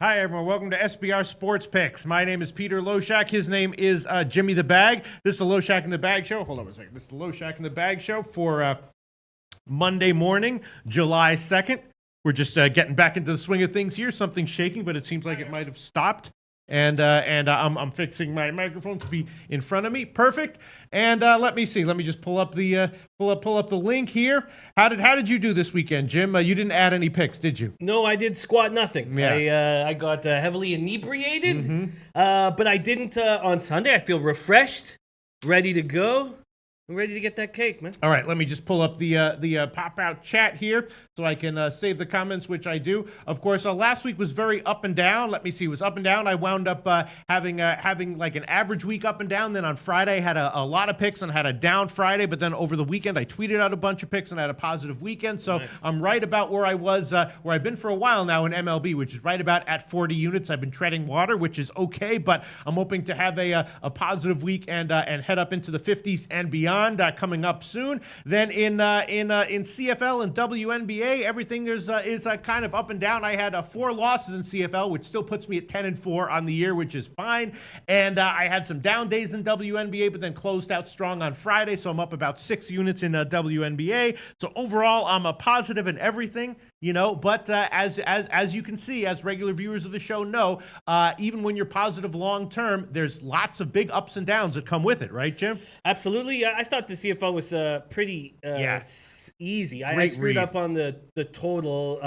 Hi, everyone. Welcome to SBR Sports Picks. My name is Peter Loshak. His name is Jimmy the Bag. This is the Loshak in the Bag Show. Hold on a second. This is the Loshak in the Bag Show for Monday morning, July 2nd. We're just getting back into the swing of things here. Something's shaking, but it seems like it might have stopped. And I'm fixing my microphone to be in front of me. Perfect. And let me see. Let me just pull up the link here. How did you do this weekend, Jim? You didn't add any picks, did you? No, I did squat nothing. Yeah. I got heavily inebriated, but I didn't on Sunday. I feel refreshed, ready to go. I'm ready to get that cake, man. All right, let me just pull up the pop-out chat here so I can save the comments, which I do. Of course, last week was very up and down. Let me see, it was up and down. I wound up having like an average week up and down. Then on Friday, had a lot of picks and had a down Friday. But then over the weekend, I tweeted out a bunch of picks and had a positive weekend. So nice. I'm right about where I was, where I've been for a while now in MLB, which is right about at 40 units. I've been treading water, which is okay, but I'm hoping to have a positive week and head up into the 50s and beyond. Coming up soon. Then in CFL and WNBA, everything is kind of up and down. I had 4 losses in CFL, which still puts me at 10-4 on the year, which is fine. And I had some down days in WNBA, but then closed out strong on Friday, so I'm up about 6 units in WNBA. So overall, I'm a positive in everything. You know, but as you can see, as regular viewers of the show know, even when you're positive long term, there's lots of big ups and downs that come with it, right, Jim? Absolutely. I thought the CFL was pretty easy. I screwed up on the total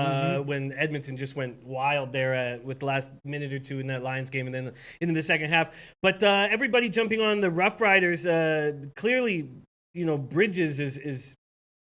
when Edmonton just went wild there with the last minute or two in that Lions game, and then into the second half. But everybody jumping on the Rough Riders, clearly, you know, Bridges is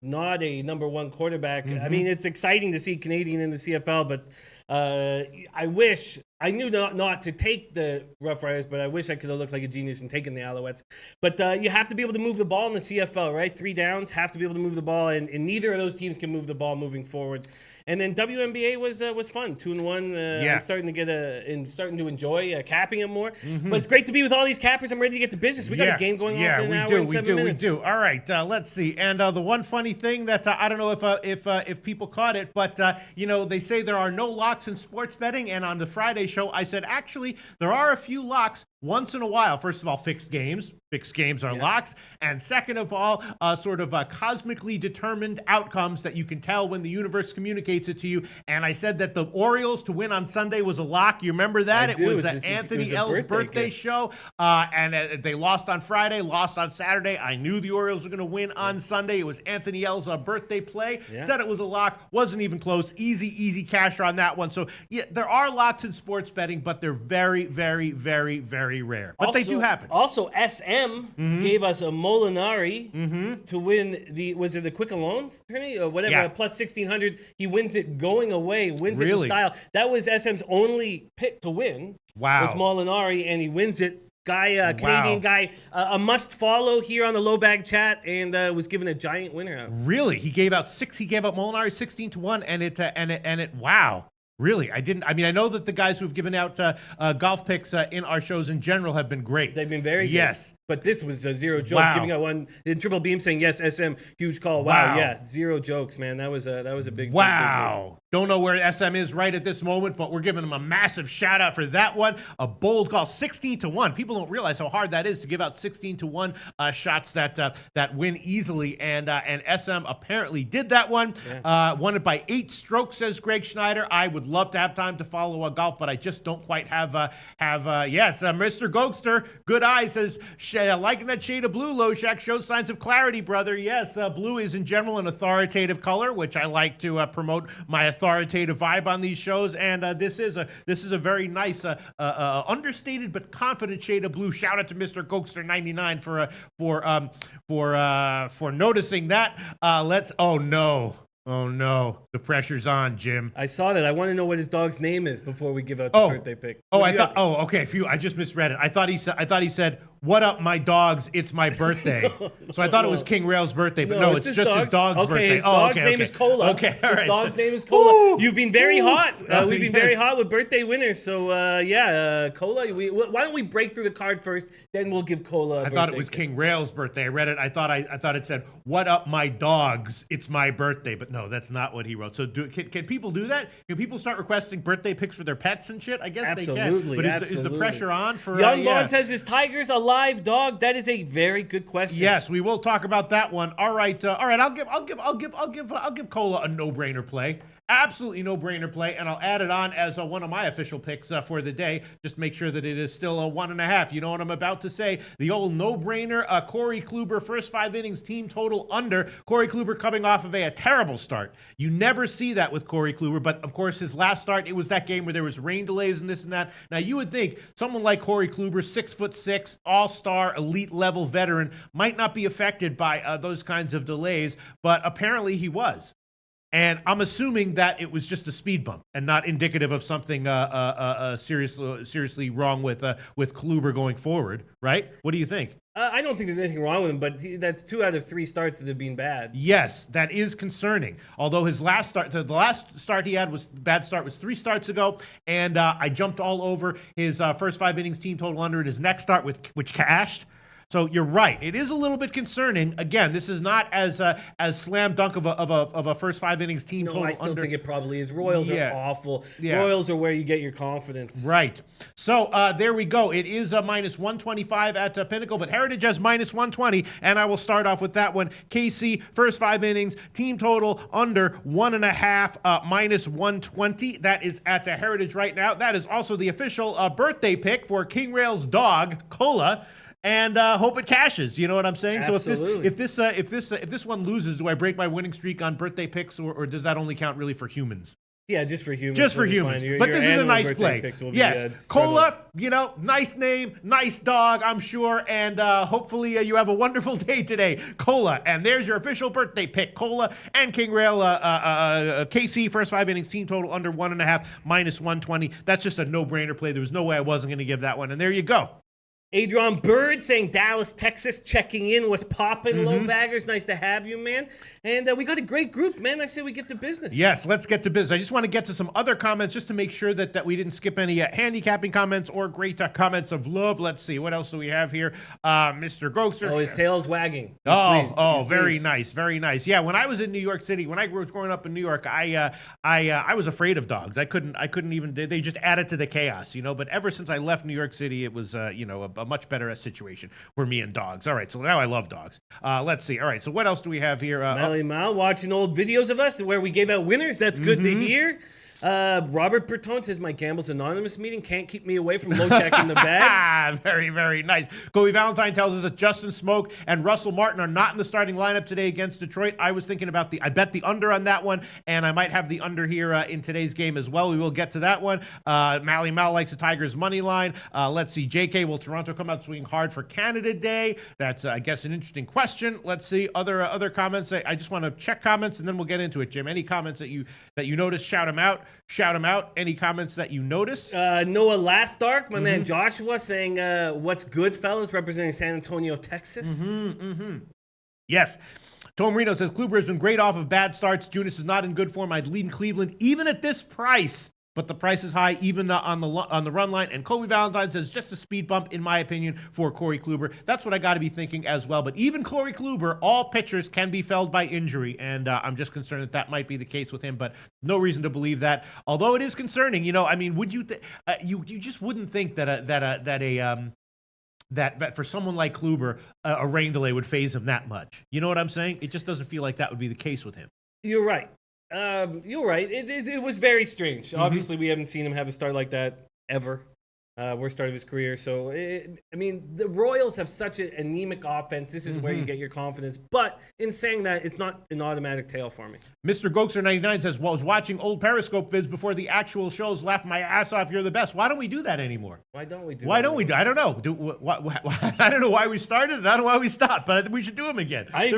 not a number one quarterback. I mean, it's exciting to see Canadian in the CFL, but I wish I knew not to take the Rough Riders, but I wish I could have looked like a genius and taken the Alouettes. But you have to be able to move the ball in the CFL, right? 3 downs, have to be able to move the ball, and neither of those teams can move the ball moving forward. And then WNBA was fun, 2-1. I'm starting to starting to enjoy capping it more. But it's great to be with all these cappers. I'm ready to get to business. We got a game going on for an hour and 7 minutes. We do. All right, let's see. And the one funny thing that I don't know if people caught it, but you know, they say there are no locks in sports betting, and on the Friday show, I said actually there are a few locks once in a while. First of all, fixed games. Fixed games are locks. And second of all, sort of cosmically determined outcomes that you can tell when the universe communicates it to you. And I said that the Orioles to win on Sunday was a lock. You remember that? It was Anthony L's birthday show. And they lost on Friday, lost on Saturday. I knew the Orioles were going to win on Sunday. It was Anthony L's birthday play. Said it was a lock. Wasn't even close. Easy casher on that one. So yeah, there are locks in sports betting, but they're very, very, very, very rare. But they do happen. Also, SM gave us a Molinari to win was it the Quicken Loans tourney or whatever, plus 1,600. He wins it going away, wins it in style. That was SM's only pick to win. Wow. Was Molinari, and he wins it. Canadian guy, a must follow here on the Low Bag chat, and was given a giant winner out. Really? He gave out Molinari 16-1, and it wow. Really? I mean, I know that the guys who have given out golf picks in our shows in general have been great. They've been very good. Yes. But this was a zero joke. Wow. Giving out one in Triple Beam saying, yes, SM, huge call. Wow. Yeah, zero jokes, man. That was a big wow. Big Don't know where SM is right at this moment, but we're giving them a massive shout out for that one. A bold call, 16-1. People don't realize how hard that is to give out 16-1 shots that win easily, and SM apparently did that one. Yeah. Won it by 8 strokes, says Greg Schneider. I would love to have time to follow golf, but I just don't quite have yes, Mr. Gokster, good eye, says liking that shade of blue, Loshak, shows signs of clarity, brother. Yes, blue is in general an authoritative color, which I like to promote my authoritative vibe on these shows, and this is a very nice, understated but confident shade of blue. Shout out to Mr. Gokster 99 for noticing that. Oh no, the pressure's on, Jim. I saw that. I want to know what his dog's name is before we give out the birthday pick. Okay. I just misread it. I thought he said what up, my dogs? It's my birthday. So I thought it was King Rail's birthday, but no, it's just his dog's birthday. His dog's name is Cola. Okay, all right. His dog's name is Cola. Ooh. You've been very hot. We've been yes. very hot with birthday winners. So Cola. Why don't we break through the card first? Then we'll give Cola. I thought it was King Rail's birthday. I read it. I thought it said, "What up, my dogs? It's my birthday." But no, that's not what he wrote. So can people do that? Can people start requesting birthday pics for their pets and shit? I guess they can. But is the pressure on for Young Vaughn says, "Is Tigers a live dog?" That is a very good question. Yes, we will talk about that one. All right. I'll give Cola a no-brainer play. Absolutely no-brainer play, and I'll add it on as one of my official picks for the day. Just make sure that it is still a 1.5. You know what I'm about to say. The old no-brainer, Corey Kluber, first 5 innings, team total under. Corey Kluber coming off of a terrible start. You never see that with Corey Kluber, but of course his last start, it was that game where there was rain delays and this and that. Now you would think someone like Corey Kluber, 6'6", all-star, elite-level veteran, might not be affected by those kinds of delays, but apparently he was. And I'm assuming that it was just a speed bump and not indicative of something seriously wrong with Kluber going forward, right? What do you think? I don't think there's anything wrong with him, but that's 2 out of 3 starts that have been bad. Yes, that is concerning. Although his last start, the last start he had was bad start was 3 starts ago, and I jumped all over his first 5 innings team total under in his next start which cashed. So you're right. It is a little bit concerning. Again, this is not as slam dunk of a first 5 innings team total I still under. think it probably is. Royals are awful. Yeah. Royals are where you get your confidence. Right. So there we go. It is minus 125 at Pinnacle, but Heritage has minus 120, and I will start off with that one. KC, first 5 innings, team total under 1.5, minus 120. That is at the Heritage right now. That is also the official birthday pick for King Rail's dog, Cola. And hope it cashes. You know what I'm saying? Absolutely. So if this one loses, do I break my winning streak on birthday picks, or does that only count really for humans? Yeah, just for humans. Just for humans. But this is a nice play. Yes. Cola, nice name, nice dog, I'm sure. And hopefully you have a wonderful day today. Cola. And there's your official birthday pick. Cola and King Rail, KC, first 5 innings, team total under 1.5, minus 120. That's just a no-brainer play. There was no way I wasn't going to give that one. And there you go. Adrian Bird saying Dallas, Texas, checking in. What's popping, low baggers? Nice to have you, man. And we got a great group, man. I say we get to business. Yes, let's get to business. I just want to get to some other comments just to make sure that we didn't skip any handicapping comments or great comments of love. Let's see. What else do we have here? Mr. Grocer. Oh, his tail's wagging. He's very nice. Very nice. Yeah, when I was in New York City, when I was growing up in New York, I was afraid of dogs. I couldn't even, they just added to the chaos, but ever since I left New York City, it was, a much better situation for me and dogs. All right, so now I love dogs. Let's see. All right, so what else do we have here? Mally Mal watching old videos of us where we gave out winners. That's good to hear. Robert Bertone says, my Gambles Anonymous meeting can't keep me away from Loshak in the bag. Very, very nice. Kobe Valentine tells us that Justin Smoke and Russell Martin are not in the starting lineup today against Detroit. I was thinking about I bet the under on that one, and I might have the under here in today's game as well. We will get to that one. Mally Mal likes the Tigers money line. Let's see. JK, will Toronto come out swinging hard for Canada Day? That's, I guess, an interesting question. Let's see. Other comments. I just want to check comments, and then we'll get into it, Jim. Any comments that you notice, shout them out. Shout them out. Any comments that you notice? Noah Lastark, my man Joshua, saying, what's good, fellas, representing San Antonio, Texas. Yes. Tom Reno says, Kluber has been great off of bad starts. Junis is not in good form. I'd lead Cleveland even at this price. But the price is high, even on the run line. And Kobe Valentine says just a speed bump, in my opinion, for Corey Kluber. That's what I got to be thinking as well. But even Corey Kluber, all pitchers can be felled by injury, and I'm just concerned that might be the case with him. But no reason to believe that. Although it is concerning, would you you just wouldn't think that for someone like Kluber, a rain delay would phase him that much. You know what I'm saying? It just doesn't feel like that would be the case with him. You're right. You're right. It was very strange. Obviously, we haven't seen him have a start like that ever. Worst start of his career. So, the Royals have such an anemic offense. This is where you get your confidence. But in saying that, it's not an automatic tail for me. Mr. Goxer99 says, well, I was watching old Periscope vids before the actual shows, laughed my ass off. You're the best. Why don't we do that anymore? Why don't we do I don't know. I don't know why we started and I don't know why we stopped, but I think we should do them again. I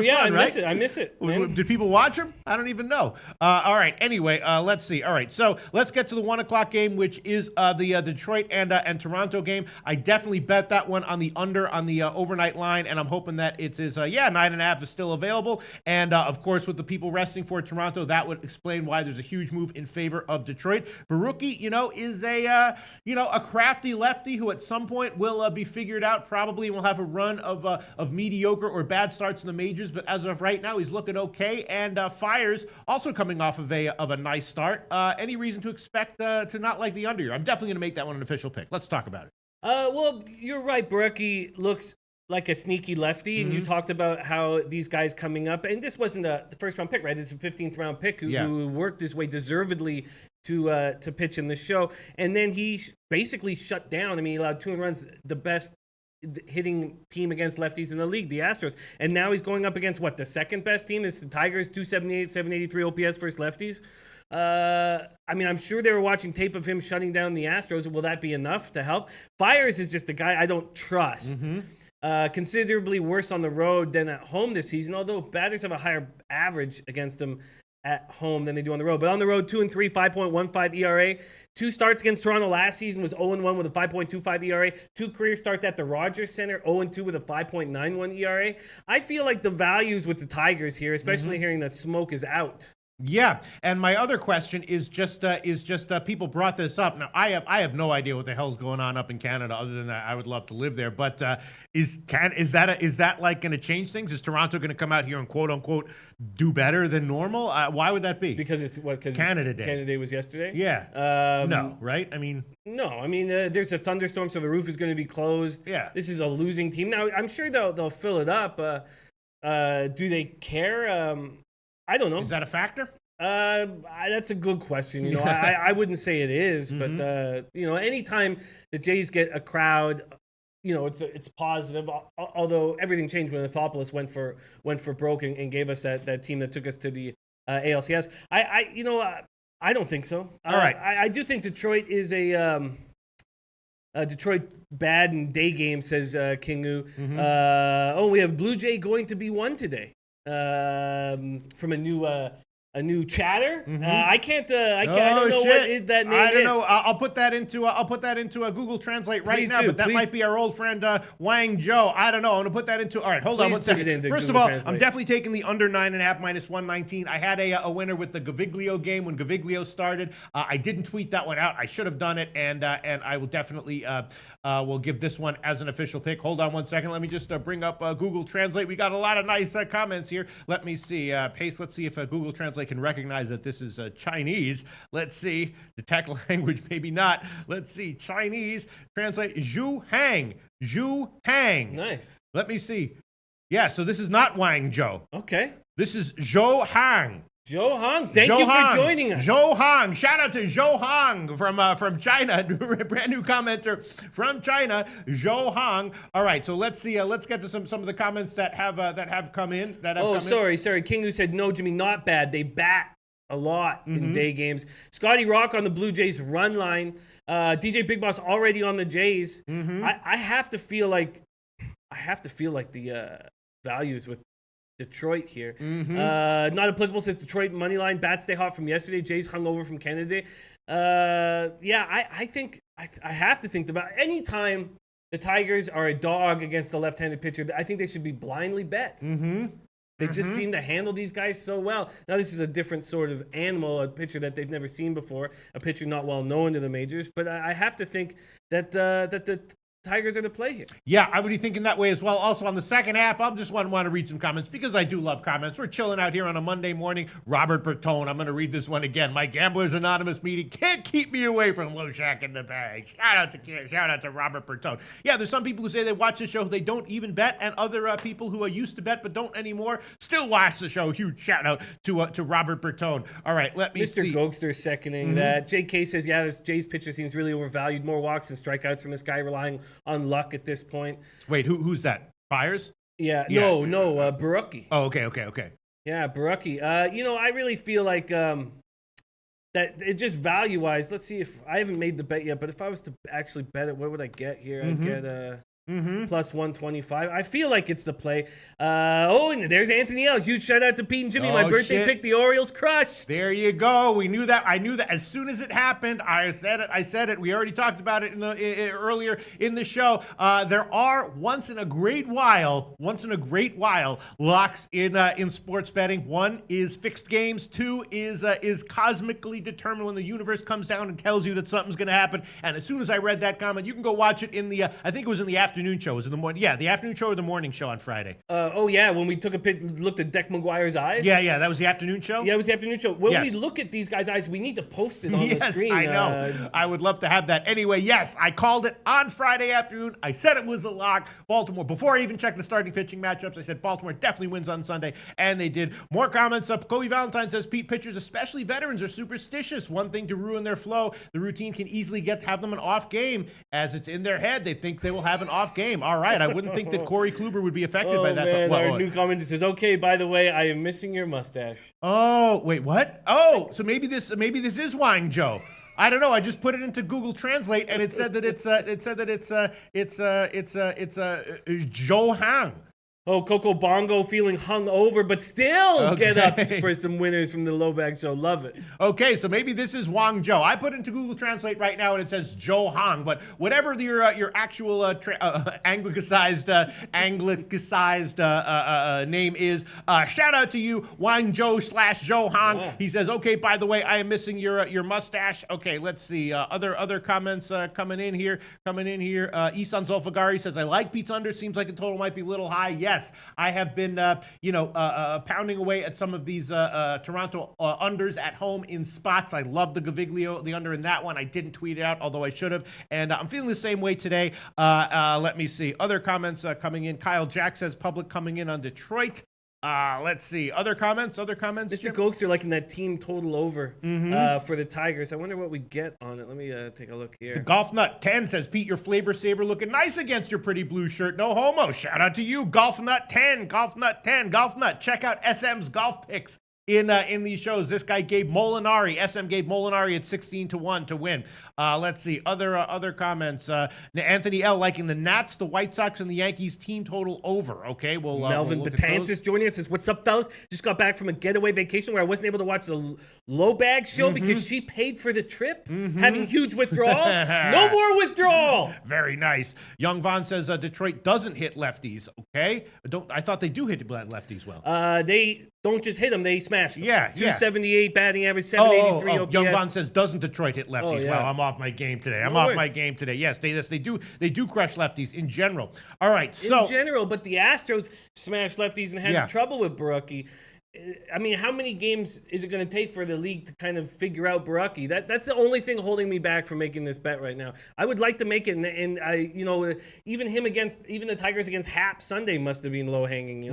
miss it. Man. Did people watch them? I don't even know. All right. Anyway, let's see. All right. So let's get to the 1:00 game, which is the Detroit and and Toronto game. I definitely bet that one on the under on the overnight line, and I'm hoping that it is 9.5 is still available. And of course, with the people resting for Toronto, that would explain why there's a huge move in favor of Detroit. Barucki, is a crafty lefty who at some point will be figured out probably, and will have a run of mediocre or bad starts in the majors. But as of right now, he's looking okay. And Fires also coming off of a nice start. Any reason to expect to not like the under here? I'm definitely going to make that one an official pick. Let's talk about it. Well, you're right. Barucki looks like a sneaky lefty, and you talked about how these guys coming up, and this wasn't the first round pick, right? It's a 15th round pick who worked his way deservedly to pitch in the show, and then he basically shut down. I mean, he allowed 2 runs, the best hitting team against lefties in the league, the Astros, and now he's going up against the second best team. It's the Tigers, 278, 783 OPS versus lefties. I mean, I'm sure they were watching tape of him shutting down the Astros. Will that be enough to help? Fires is just a guy I don't trust. Considerably worse on the road than at home this season, although batters have a higher average against them at home than they do on the road. But on the road, 2-3, 5.15 ERA. 2 starts against Toronto last season was 0-1 with a 5.25 ERA. 2 career starts at the Rogers Center, 0-2 with a 5.91 ERA. I feel like the values with the Tigers here, especially hearing that Smoke is out. Yeah, and my other question is just people brought this up. Now I have no idea what the hell's going on up in Canada, other than that I would love to live there. But is that like going to change things? Is Toronto going to come out here and quote unquote do better than normal? Why would that be? Because it's because Canada Day. Canada Day was yesterday. Yeah. No, right? I mean, no. I mean, there's a thunderstorm, so the roof is going to be closed. Yeah. This is a losing team. Now I'm sure they'll fill it up. Do they care? I don't know. Is that a factor? That's a good question. I wouldn't say it is, but anytime the Jays get a crowd, it's positive. Although everything changed when Anthopoulos went for broke and gave us that team that took us to the ALCS. I don't think so. All right. I do think Detroit is a Detroit bad in day game, says Kingu. We have Blue Jay going to be one today from a new chatter. I can't. I don't know what that name is. I don't know. I'll put that into a Google Translate right now. But that might be our old friend Wang Zhou. I don't know. I'm gonna put that into. All right, hold on one second. First of all, I'm definitely taking the under 9.5 minus 119. I had a winner with the Gaviglio game when Gaviglio started. I didn't tweet that one out. I should have done it, and I will definitely will give this one as an official pick. Hold on one second. Let me just bring up Google Translate. We got a lot of nice comments here. Let me see. Pace. Let's see if Google Translate can recognize that this is Chinese. Let's see. The tech language, maybe not. Let's see. Chinese. Translate. Zhu Hang. Zhu Hang. Nice. Let me see. Yeah, so this is not Wang Zhou. Okay. This is Zhou Hang. Zhou Hang, thank you for joining us. Zhou Hang, shout out to Zhou Hang from China, brand new commenter from China, Zhou Hang. All right, so let's see. Let's get to some of the comments that have come in. Sorry. Kingu said no, Jimmy, not bad. They bat a lot in day games. Scotty Rock on the Blue Jays run line. DJ Big Boss already on the Jays. I have to feel like the values with Detroit here. Not applicable since Detroit money line. Bats stay hot from yesterday. Jays hung over from Canada Day. I think I have to think about anytime the Tigers are a dog against a left-handed pitcher. I think they should be blindly bet. They just seem to handle these guys so well. Now this is a different sort of animal, a pitcher that they've never seen before, a pitcher not well known to the majors. But I have to think that the Tigers are the play here. Yeah, I would be thinking that way as well. Also, on the second half, I just want to read some comments because I do love comments. We're chilling out here on a Monday morning. Robert Bertone, I'm going to read this one again. My Gamblers Anonymous meeting can't keep me away from Loshak in the bag. Shout out to Robert Bertone. Yeah, there's some people who say they watch the show, they don't even bet, and other people who are used to bet but don't anymore still watch the show. Huge shout out to Robert Bertone. All right, let me see. Mr. Gokster seconding that. JK says, yeah, this Jays pitcher seems really overvalued. More walks and strikeouts from this guy, relying on luck at this point. Wait, who's that? Fires? Yeah. No, Barucki. Oh, okay. Yeah, Barucki. I really feel like that it just value-wise, let's see if I haven't made the bet yet, but if I was to actually bet it, what would I get here? I'd get Plus 125. I feel like it's the play. And there's Anthony L. Huge shout out to Pete and Jimmy. My birthday pick, the Orioles crushed. There you go. We knew that. I knew that as soon as it happened. I said it. We already talked about it earlier in the show. There are once in a great while locks in sports betting. One is fixed games. Two is cosmically determined when the universe comes down and tells you that something's going to happen. And as soon as I read that comment, you can go watch it in the. I think it was in the afternoon show. Was it the morning? Yeah, the afternoon show or the morning show on Friday. When we took a looked at Deck McGuire's eyes. Yeah, that was the afternoon show. Yeah, it was the afternoon show. When we look at these guys' eyes, we need to post it on the screen. I know. I would love to have that. Anyway, yes, I called it on Friday afternoon. I said it was a lock. Baltimore. Before I even checked the starting pitching matchups, I said Baltimore definitely wins on Sunday, and they did. More comments up. Kobe Valentine says Pete, pitchers, especially veterans, are superstitious. One thing to ruin their flow. The routine can easily have them an off game, as it's in their head. They think they will have an off game. All right, I wouldn't think that Corey Kluber would be affected by that. Man, our new commenter says, "Okay, by the way, I am missing your mustache." Oh, wait, what? Oh, so maybe this is Wang Joe. I don't know. I just put it into Google Translate, and it said that it's Joe Hang. Oh, Coco Bongo feeling hung over, but still get up for some winners from the Low Bag Show. Love it. Okay, so maybe this is Wang Zhou. I put into Google Translate right now, and it says Joe Hang. But whatever your actual anglicized name is, shout out to you, Wang Zhou / Joe Hang. Yeah. He says, okay, by the way, I am missing your mustache. Okay, let's see. Other comments coming in here. Isan Zolfagari says, I like Pete's under. Seems like the total might be a little high. Yes, I have been, pounding away at some of these Toronto unders at home in spots. I love the Gaviglio, the under in that one. I didn't tweet it out, although I should have. And I'm feeling the same way today. Let me see. Other comments coming in. Kyle Jack says public coming in on Detroit. Let's see. Other comments? Mr. Gokster liking that team total over for the Tigers. I wonder what we get on it. Let me take a look here. The Golf Nut 10 says, Pete, your flavor saver looking nice against your pretty blue shirt. No homo. Shout out to you, Golf Nut 10. Golf Nut. Check out SM's golf picks in these shows. This guy gave Molinari. SM gave Molinari at 16-1 to win. Let's see. Other comments. Anthony L. liking the Nats, the White Sox, and the Yankees team total over. Okay, Melvin Betances joining us says, what's up, fellas? Just got back from a getaway vacation where I wasn't able to watch the Low Bag Show because she paid for the trip, having huge withdrawal. No more withdrawal. Very nice. Young Vaughn says Detroit doesn't hit lefties. Okay, I thought they do hit lefties well. They don't just hit them; they smash them. Yeah, 278 batting average, 783 OPS. Young Vaughn says, doesn't Detroit hit lefties? Wow, I'm off my game today. Yes, they do crush lefties in general. All right, so in general, but the Astros smashed lefties and had trouble with Baraki. I mean, how many games is it going to take for the league to kind of figure out Baraki? That's the only thing holding me back from making this bet right now. I would like to make it, and even the Tigers against Hap Sunday must have been low hanging.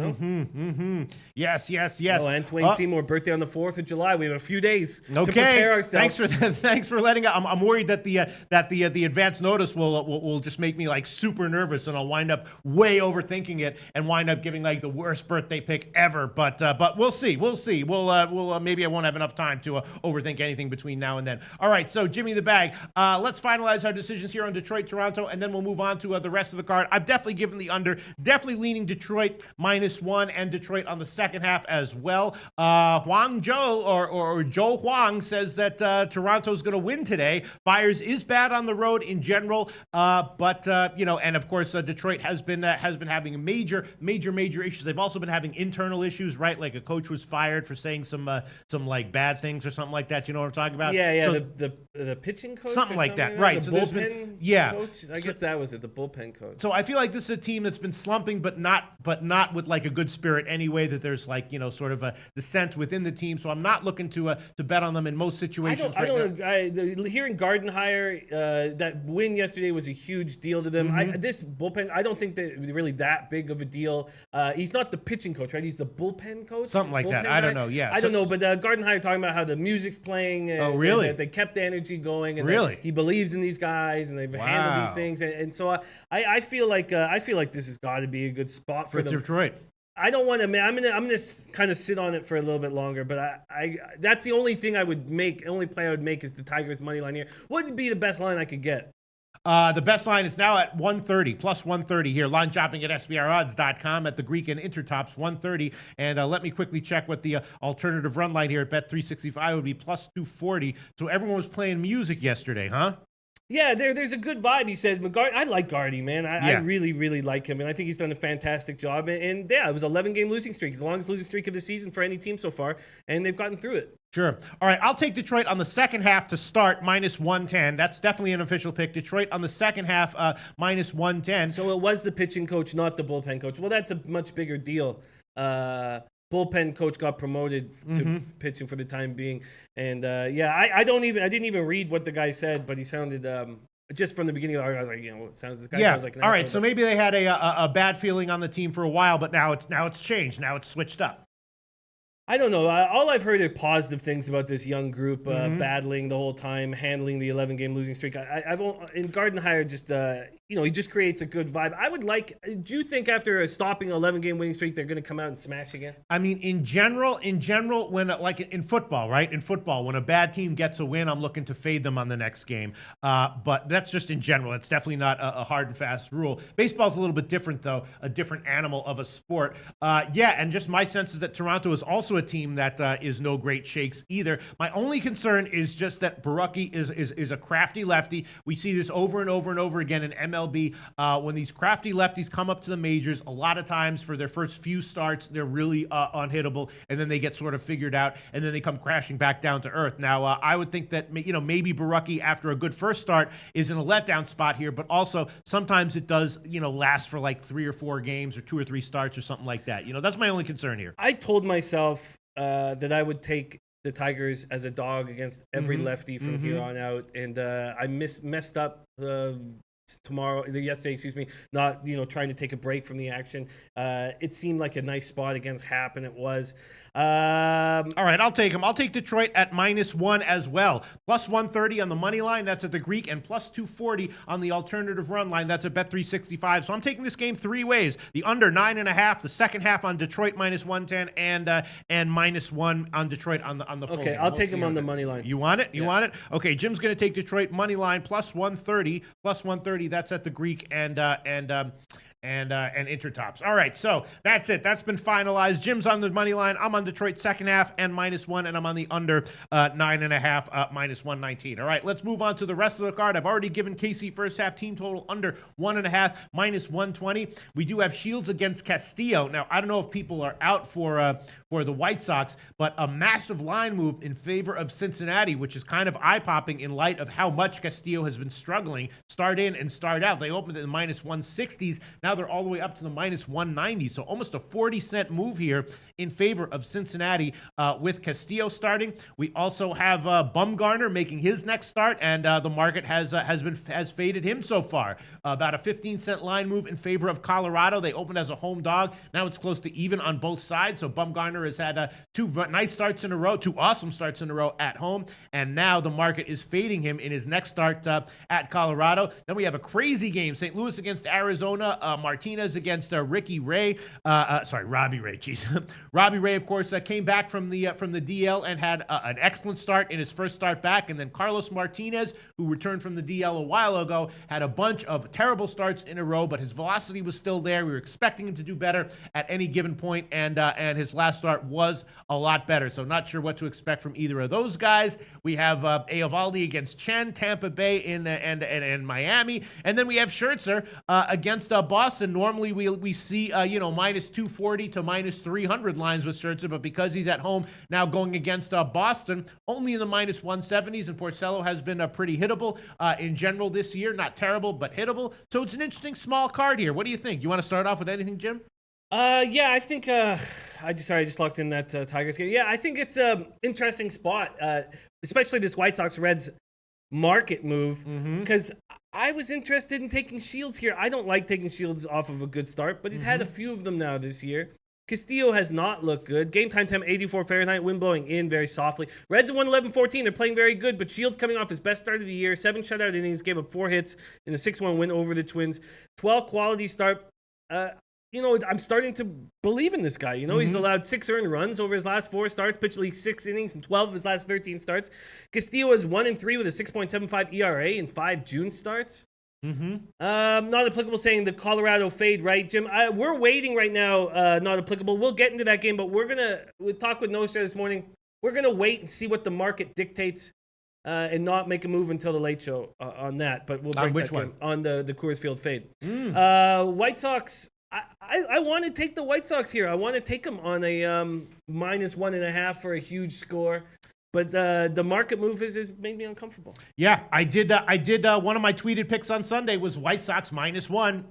Yes. Oh, and Twain Seymour birthday on the 4th of July. We have a few days to prepare ourselves. Thanks for letting. I'm worried that the advance notice will just make me like super nervous, and I'll wind up way overthinking it and wind up giving like the worst birthday pick ever. But we'll see. We'll maybe I won't have enough time to overthink anything between now and then. All right, so Jimmy the Bag. Let's finalize our decisions here on Detroit, Toronto, and then we'll move on to the rest of the card. I've definitely given the under. Definitely leaning Detroit -1 and Detroit on the second half as well. Huang Zhou or Joe Huang says that Toronto's going to win today. Fires is bad on the road in general, but and of course Detroit has been having major issues. They've also been having internal issues, right? Like a coach was fired for saying some like bad things or something like that. You know what I'm talking about? Yeah. So, the pitching coach, something like that, right? The bullpen coach. I guess that was it. The bullpen coach. So I feel like this is a team that's been slumping, but not with like a good spirit anyway. That there's like sort of a dissent within the team. So I'm not looking to bet on them in most situations. Hearing Gardenhire, that win yesterday was a huge deal to them. This bullpen, I don't think that really that big of a deal. He's not the pitching coach, right? He's the bullpen coach. Something like that. I don't know. Yeah. I don't know, but Gardenhire talking about how the music's playing. And, really? And they kept the energy going. And really? He believes in these guys, and they've handled these things. And so I feel like this has got to be a good spot for them. Detroit. I don't want to. I'm gonna kind of sit on it for a little bit longer, but I that's the only thing I would make. Only play I would make is the Tigers money line here. What would be the best line I could get? The best line is now at 130, plus 130 here. Line shopping at SBRodds.com at the Greek and Intertops, 130. And let me quickly check what the alternative run line here at Bet365 would be, plus 240. So everyone was playing music yesterday, huh? Yeah, there's a good vibe. He said, I like Gardy, man. I really, really like him, and I think he's done a fantastic job. And yeah, it was 11-game losing streak, the longest losing streak of the season for any team so far, and they've gotten through it. Sure. All right, I'll take Detroit on the second half to start, minus 110. That's definitely an official pick. Detroit on the second half, minus 110. So it was the pitching coach, not the bullpen coach. Well, that's a much bigger deal. Bullpen coach got promoted to pitching for the time being, and I didn't even read what the guy said, but he sounded just from the beginning of the article, I was like, sounds like an all right. So maybe they had a bad feeling on the team for a while, but now it's changed. Now it's switched up. I don't know. All I've heard are positive things about this young group, battling the whole time, handling the 11-game losing streak. In Gardenhire, just he just creates a good vibe. I would like. Do you think after stopping an 11-game winning streak, they're going to come out and smash again? I mean, in general, when like in football, right? In football, when a bad team gets a win, I'm looking to fade them on the next game. But that's just in general. It's definitely not a hard and fast rule. Baseball's a little bit different, though. A different animal of a sport. And just my sense is that Toronto is also a team that is no great shakes either. My only concern is just that Borucki is a crafty lefty. We see this over and over and over again in MLB. When these crafty lefties come up to the majors, a lot of times for their first few starts, they're really unhittable, and then they get sort of figured out, and then they come crashing back down to earth. Now, I would think that maybe Borucki, after a good first start, is in a letdown spot here, but also sometimes it does last for like 3 or 4 games or 2 or 3 starts or something like that. That's my only concern here. I told myself that I would take the Tigers as a dog against every lefty from here on out, and I messed up yesterday, not trying to take a break from the action. It seemed like a nice spot against Happ, and it was. All right, I'll take him. I'll take Detroit at -1 as well. Plus 130 on the money line. That's at the Greek, and plus 240 on the alternative run line. That's at Bet365. So I'm taking this game 3 ways: the under 9.5, the second half on Detroit -110, and -1 on Detroit on the full. Okay, I'll take him on the money line. You want it? You want it? Okay, Jim's going to take Detroit money line plus 130. Plus 130. That's at the Greek and Intertops. All right, so that's it. That's been finalized. Jim's on the money line. I'm on Detroit second half and -1, and I'm on the under 9.5 -119. All right, let's move on to the rest of the card. I've already given KC first half team total under 1.5 -120. We do have Shields against Castillo. Now, I don't know if people are out for the White Sox, but a massive line move in favor of Cincinnati, which is kind of eye-popping in light of how much Castillo has been struggling start in and start out. They opened at the -160s. Now they're all the way up to the -190. So almost a 40-cent move here in favor of Cincinnati with Castillo starting. We also have Bumgarner making his next start, and the market has faded him so far. About a 15-cent line move in favor of Colorado. They opened as a home dog. Now it's close to even on both sides. So Bumgarner has had 2 nice starts in a row, 2 awesome starts in a row at home, and now the market is fading him in his next start at Colorado. Then we have a crazy game: St. Louis against Arizona. Martinez against Robbie Ray. Jeez. Robbie Ray, of course, came back from the DL and had an excellent start in his first start back. And then Carlos Martinez, who returned from the DL a while ago, had a bunch of terrible starts in a row, but his velocity was still there. We were expecting him to do better at any given point, and his last start was a lot better. So not sure what to expect from either of those guys. We have Eovaldi against Chen, Tampa Bay and Miami, and then we have Scherzer against Boston. Normally we see -240 to -300 lines with Scherzer, but because he's at home now going against Boston, only in the -170s, and Porcello has been pretty hittable in general this year. Not terrible, but hittable. So it's an interesting small card here. What do you think? You want to start off with anything, Jim? I think I just locked in that Tigers game. Yeah, I think it's an interesting spot, especially this White Sox Reds market move, because I was interested in taking Shields here. I don't like taking Shields off of a good start, but he's had a few of them now this year. Castillo has not looked good. Game time 84 Fahrenheit, wind blowing in very softly. Reds at 111-14. They're playing very good, but Shields coming off his best start of the year. 7 shutout innings, gave up 4 hits in a 6-1 win over the Twins. 12 quality start. I'm starting to believe in this guy. He's allowed 6 earned runs over his last 4 starts, pitched at least 6 innings in 12 of his last 13 starts. Castillo is 1-3 with a 6.75 ERA in 5 June starts. Not applicable saying the Colorado fade, right, Jim? We're waiting right now, not applicable. We'll get into that game, but we'll talk with Nosa this morning. We're going to wait and see what the market dictates and not make a move until the late show on that. But we'll break which that one? on the Coors Field fade. White Sox, I want to take the White Sox here. I want to take them on a -1.5 for a huge score. But the market move has made me uncomfortable. Yeah, I did. One of my tweeted picks on Sunday was White Sox -1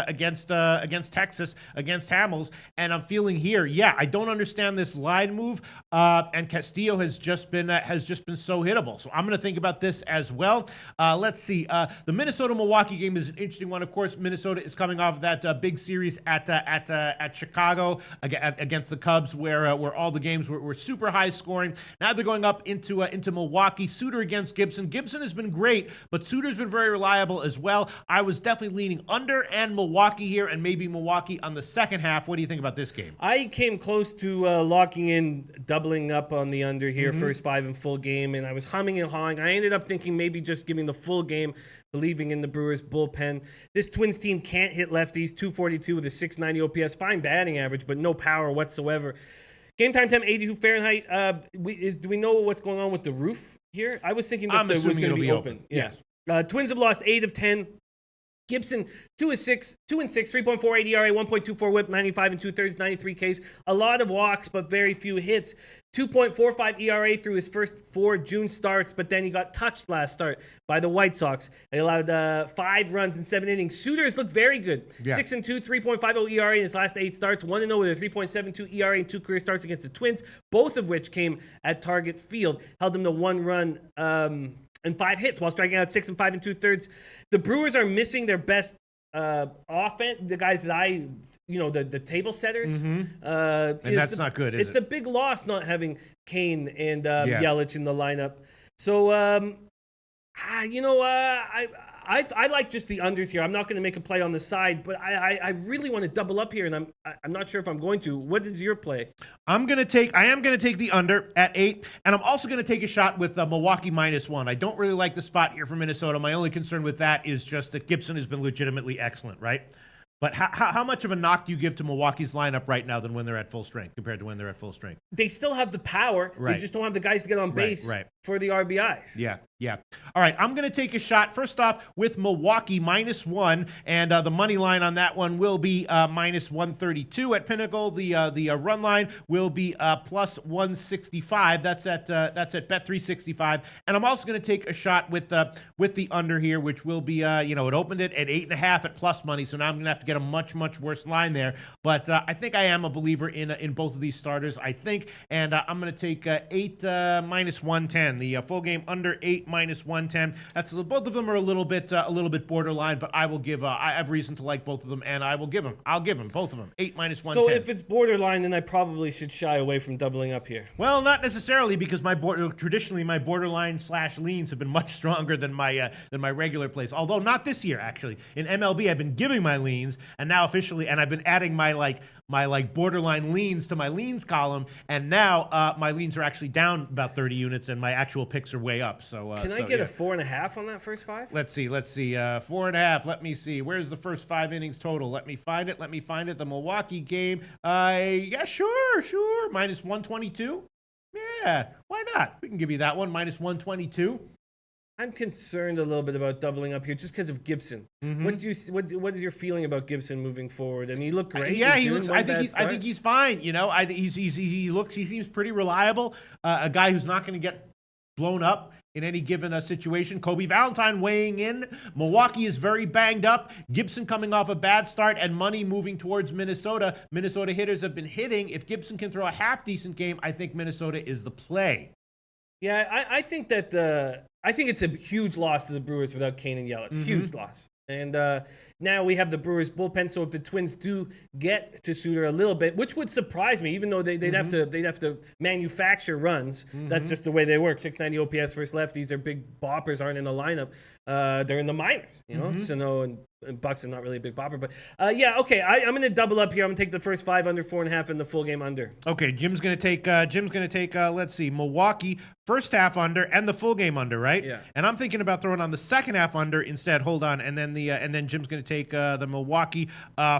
against Texas against Hamels, and I'm feeling here. Yeah, I don't understand this line move, and Castillo has just been so hittable. So I'm going to think about this as well. Let's see. The Minnesota-Milwaukee game is an interesting one. Of course, Minnesota is coming off that big series at Chicago against the Cubs, where all the games were super high scoring. Now they're going up into Milwaukee. Suter against Gibson. Gibson has been great, but Suter's been very reliable as well. I was definitely leaning under and Milwaukee here, and maybe Milwaukee on the second half. What do you think about this game? I came close to locking in, doubling up on the under here, first 5 in full game, and I was humming and hawing. I ended up thinking maybe just giving the full game, believing in the Brewers bullpen. This Twins team can't hit lefties. 242 with a 690 OPS. Fine batting average, but no power whatsoever. Game time temp 82 Fahrenheit. Do we know what's going on with the roof here? I was thinking that it was going to be open. Yes. Twins have lost 8 of 10. Gibson 2-6, 3.48 ERA, 1.24 WHIP, 95 2/3, 93 Ks. A lot of walks, but very few hits. 2.45 ERA through his first 4 June starts, but then he got touched last start by the White Sox. They allowed 5 runs in 7 innings. Suter's looked very good. 6-2, 3.50 ERA in his last 8 starts. 1-0 with a 3.72 ERA in 2 career starts against the Twins, both of which came at Target Field. Held them to 1 run and 5 hits while striking out 6 5 2/3. The Brewers are missing their best offense, the guys that the table setters. And that's not good, is it? It's a big loss not having Kane and Yelich in the lineup. So, I like just the unders here. I'm not going to make a play on the side, but I really want to double up here, and I'm not sure if I'm going to. What is your play? I am going to take the under at 8, and I'm also going to take a shot with Milwaukee -1. I don't really like the spot here for Minnesota. My only concern with that is just that Gibson has been legitimately excellent, right? But how much of a knock do you give to Milwaukee's lineup right now than when they're at full strength compared to when they're at full strength? They still have the power. Right. They just don't have the guys to get on base for the RBIs. Yeah. All right, I'm going to take a shot, first off, with Milwaukee -1, and the money line on that one will be -132 at Pinnacle. The run line will be +165. That's at Bet365. And I'm also going to take a shot with the under here, which will be, it opened it at 8.5 at plus money, so now I'm going to have to get a much, much worse line there. But I think I am a believer in both of these starters, I think, and I'm going to take 8 -110. The full game under 8 -110. That's both of them are a little bit borderline, but I will give. I have reason to like both of them, and I'll give them both of them 8 -110. So if it's borderline, then I probably should shy away from doubling up here. Well, not necessarily, because traditionally my borderline / leans have been much stronger than my regular plays. Although not this year, actually. In MLB, I've been giving my leans, and now officially, and I've been adding my borderline leans to my leans column, and now my leans are actually down about 30 units, and my actual picks are way up. So can I get a 4.5 on that first 5? Let's see. 4.5. Let me see. Where's the first 5 innings total? Let me find it. The Milwaukee game. Yeah, sure. -122. Yeah, why not? We can give you that one. -122. I'm concerned a little bit about doubling up here just because of Gibson. What is your feeling about Gibson moving forward? I mean, he looked great. Yeah, he looks. I think he's fine. I think he seems pretty reliable. A guy who's not going to get blown up in any given situation. Kobe Valentine weighing in. Milwaukee is very banged up. Gibson coming off a bad start, and money moving towards Minnesota. Minnesota hitters have been hitting. If Gibson can throw a half decent game, I think Minnesota is the play. Yeah, I think that I think it's a huge loss to the Brewers without Kane and Yelich. Huge loss. And now we have the Brewers bullpen. So if the Twins do get to Suter a little bit, which would surprise me, even though they'd have to manufacture runs. That's just the way they work. 690 OPS versus lefties. Their big boppers aren't in the lineup. They're in the minors. You know, Sano and Buxton not really a big bopper, but okay. I'm going to double up here. I'm going to take the first 5 under 4.5 and the full game under. Okay, Jim's going to take. Let's see, Milwaukee first half under and the full game under, right? Yeah. And I'm thinking about throwing on the second half under instead. Hold on, and then Jim's going to take the Milwaukee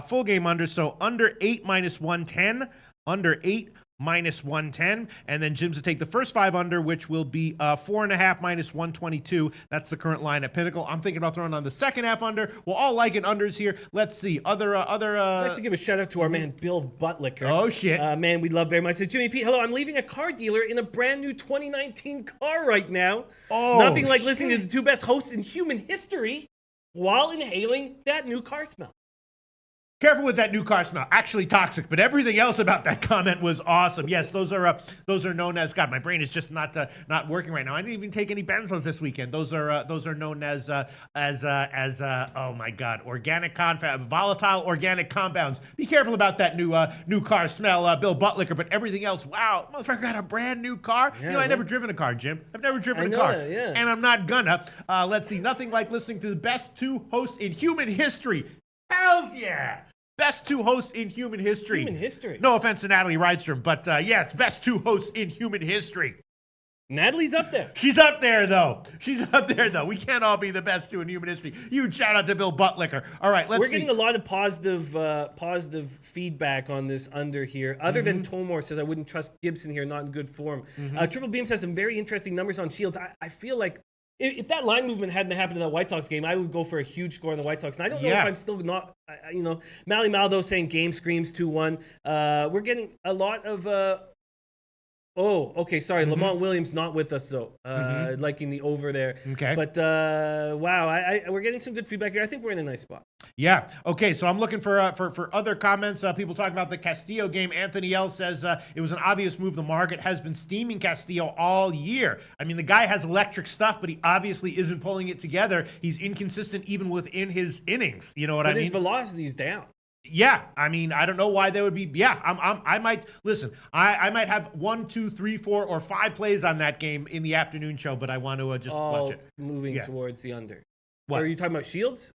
full game under. So under 8 minus 110, under 8 minus 110, and then Jim's to take the first 5 under, which will be 4.5 minus 122. That's the current line at Pinnacle. I'm thinking about throwing on the second half under. We'll all like it unders here. Let's see other. I'd like to give a shout out to our man Bill Buttlicker. Oh shit, man, we love very much. Says Jimmy P. Hello, I'm leaving a car dealer in a brand new 2019 car right now. Oh, nothing like listening to the 2 best hosts in human history while inhaling that new car smell. Careful with that new car smell. Actually toxic, but everything else about that comment was awesome. Yes, those are known as, God, my brain is just not working right now. I didn't even take any benzos this weekend. Those are known as oh my God, volatile organic compounds. Be careful about that new car smell, Bill Buttlicker. But everything else, wow, motherfucker got a brand new car. Yeah, I never driven a car, Jim. I've never driven a car, and I'm not gonna. Let's see, nothing like listening to the best 2 hosts in human history. Hells yeah. Best 2 hosts in human history. Human history. No offense to Natalie Rydstrom, but yes, best 2 hosts in human history. Natalie's up there. She's up there, though. We can't all be the best 2 in human history. Huge shout out to Bill Buttlicker. All right, let's see. We're getting a lot of positive feedback on this under here. Other than Tomor says, I wouldn't trust Gibson here, not in good form. Triple Beam says some very interesting numbers on Shields. I feel like if that line movement hadn't happened in that White Sox game, I would go for a huge score in the White Sox. And I don't know if I'm still not, Mally Maldo saying game screams 2-1. We're getting a lot of, Lamont Williams not with us, though. Liking the over there. Okay. But, wow, we're getting some good feedback here. I think we're in a nice spot. Yeah. Okay. So I'm looking for other comments. People talking about the Castillo game. Anthony L says it was an obvious move. The market has been steaming Castillo all year. I mean, the guy has electric stuff, but he obviously isn't pulling it together. He's inconsistent even within his innings. You know what I mean? His velocity's down. Yeah, I mean, I don't know why they would be. Yeah, I might listen. I might have 1, 2, 3, 4, or 5 plays on that game in the afternoon show, but I want to just watch it. Moving towards the under. What? Are you talking about Shields?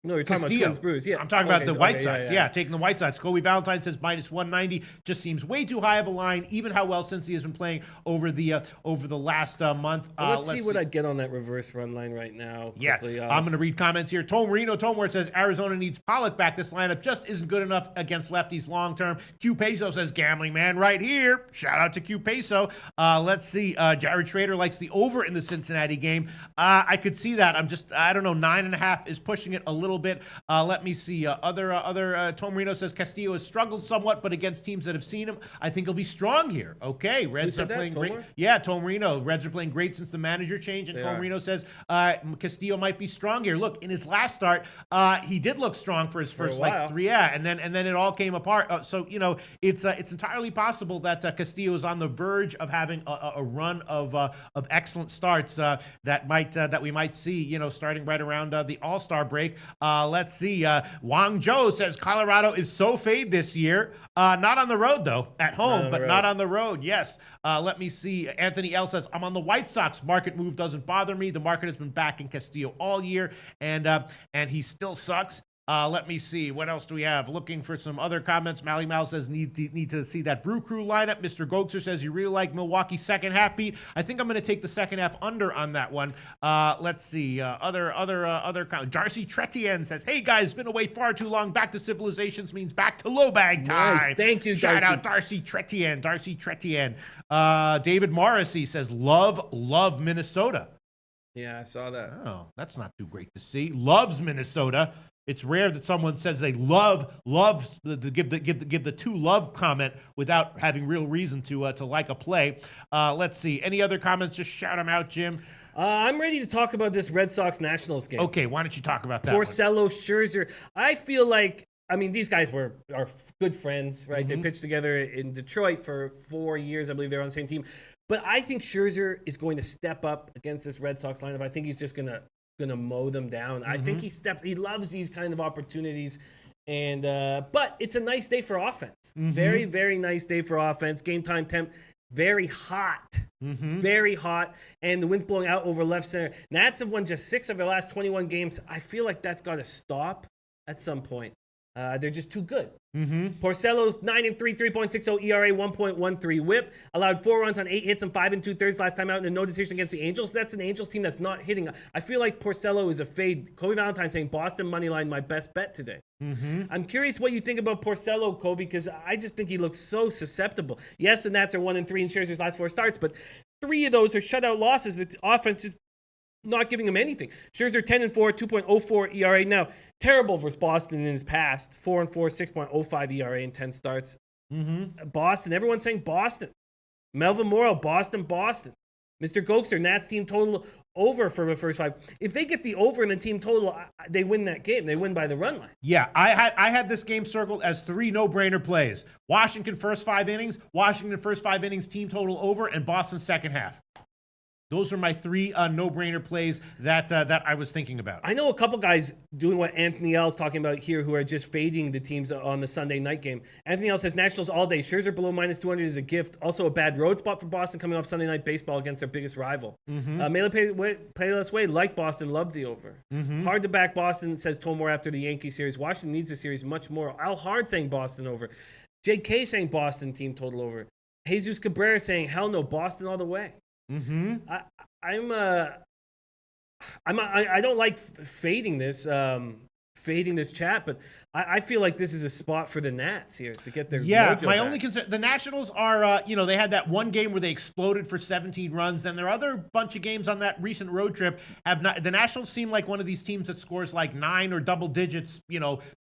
No, you're talking Castillo. about Twins Brews. Yeah, I'm talking about the White Sox. Yeah, taking the White Sox. Kobe Valentine says minus 190 just seems way too high of a line. Even how well Cincy has been playing over the last month. Let's see what I'd get on that reverse run line right now. Quickly. Yeah, I'm going to read comments here. Tom Marino says Arizona needs Pollock back. This lineup just isn't good enough against lefties long term. Q Peso says gambling man right here. Shout out to Q Peso. Let's see. Jared Schrader likes the over in the Cincinnati game. I could see that. I don't know. 9.5 is pushing it a little bit. Let me see. Tom Marino says Castillo has struggled somewhat, but against teams that have seen him, I think he'll be strong here. Okay, Reds are playing great. Yeah, Tom Marino. Reds are playing great since the manager change, and Tom Marino says Castillo might be strong here. Look, in his last start, he did look strong for his first like 3. Yeah, and then it all came apart. So it's entirely possible that Castillo is on the verge of having a run of excellent starts that we might see. Starting right around the All-Star break. Let's see. Wang Zhou says Colorado is so fade this year. Not on the road, though. At home, but not on the road. Yes. Let me see. Anthony L says, I'm on the White Sox. Market move doesn't bother me. The market has been backing Castillo all year, and he still sucks. Let me see. What else do we have? Looking for some other comments. Mally Mal says need to see that Brew Crew lineup. Mr. Goxer says you really like Milwaukee second half beat. I think I'm going to take the second half under on that one. Let's see. Other comments. Darcy Tretien says, hey guys, been away far too long. Back to civilizations means back to low bag time. Nice. Thank you, Shout out Darcy Tretien. David Morrissey says love Minnesota. Yeah, I saw that. Oh, that's not too great to see. Loves Minnesota. It's rare that someone says they loves to give the two love comment without having real reason to like a play. Let's see. Any other comments? Just shout them out, Jim. I'm ready to talk about this Red Sox Nationals game. Okay, why don't you talk about that? Porcello, Scherzer. I feel like, I mean, these guys are good friends, right? They pitched together in Detroit for 4 years. I believe they're on the same team. But I think Scherzer is going to step up against this Red Sox lineup. I think he's just going to gonna mow them down. I think he loves these kind of opportunities. And but it's a nice day for offense. Very, very nice day for offense. Game time temp, very hot. Very hot. And the wind's blowing out over left center. Nats have won just 6 of their last 21 games. I feel like that's got to stop at some point. They're just too good. Porcello, 9-3, 3.60 ERA, 1.13 WHIP. Allowed 4 runs on 8 hits and 5 2/3 last time out, and no decision against the Angels. That's an Angels team that's not hitting. I feel like Porcello is a fade. Kobe Valentine saying Boston money line, my best bet today. I'm curious what you think about Porcello, Kobe, because I just think he looks so susceptible. Yes, the Nats are 1-3 in Scherzer's last 4 starts, but 3 of those are shutout losses. The offense is not giving him anything. Scherzer 10-4, 2.04 ERA. Now, terrible versus Boston in his past. 4-4, 6.05 ERA in 10 starts. Boston, everyone's saying Boston. Melvin Morrow, Boston. Mr. Gokster, Nats team total over for the first 5. If they get the over in the team total, they win that game. They win by the run line. Yeah, I had this game circled as 3 no-brainer plays. Washington first 5 innings, team total over, and Boston second half. Those are my 3 no-brainer plays that I was thinking about. I know a couple guys doing what Anthony L's talking about here who are just fading the teams on the Sunday night game. Anthony L says Nationals all day. Scherzer below -200 is a gift. Also a bad road spot for Boston coming off Sunday night baseball against their biggest rival. Mele Payless Way, like Boston, love the over. Hard to back Boston, says Tomore after the Yankee series. Washington needs the series much more. Al Hard saying Boston over. JK saying Boston team total over. Jesus Cabrera saying hell no, Boston all the way. I don't like fading this chat, but I feel like this is a spot for the Nats here to get their mojo my back. only concern, the Nationals are they had that one game where they exploded for 17 runs, and their other bunch of games on that recent road trip have not. The Nationals seem like one of these teams that scores like 9 or double digits,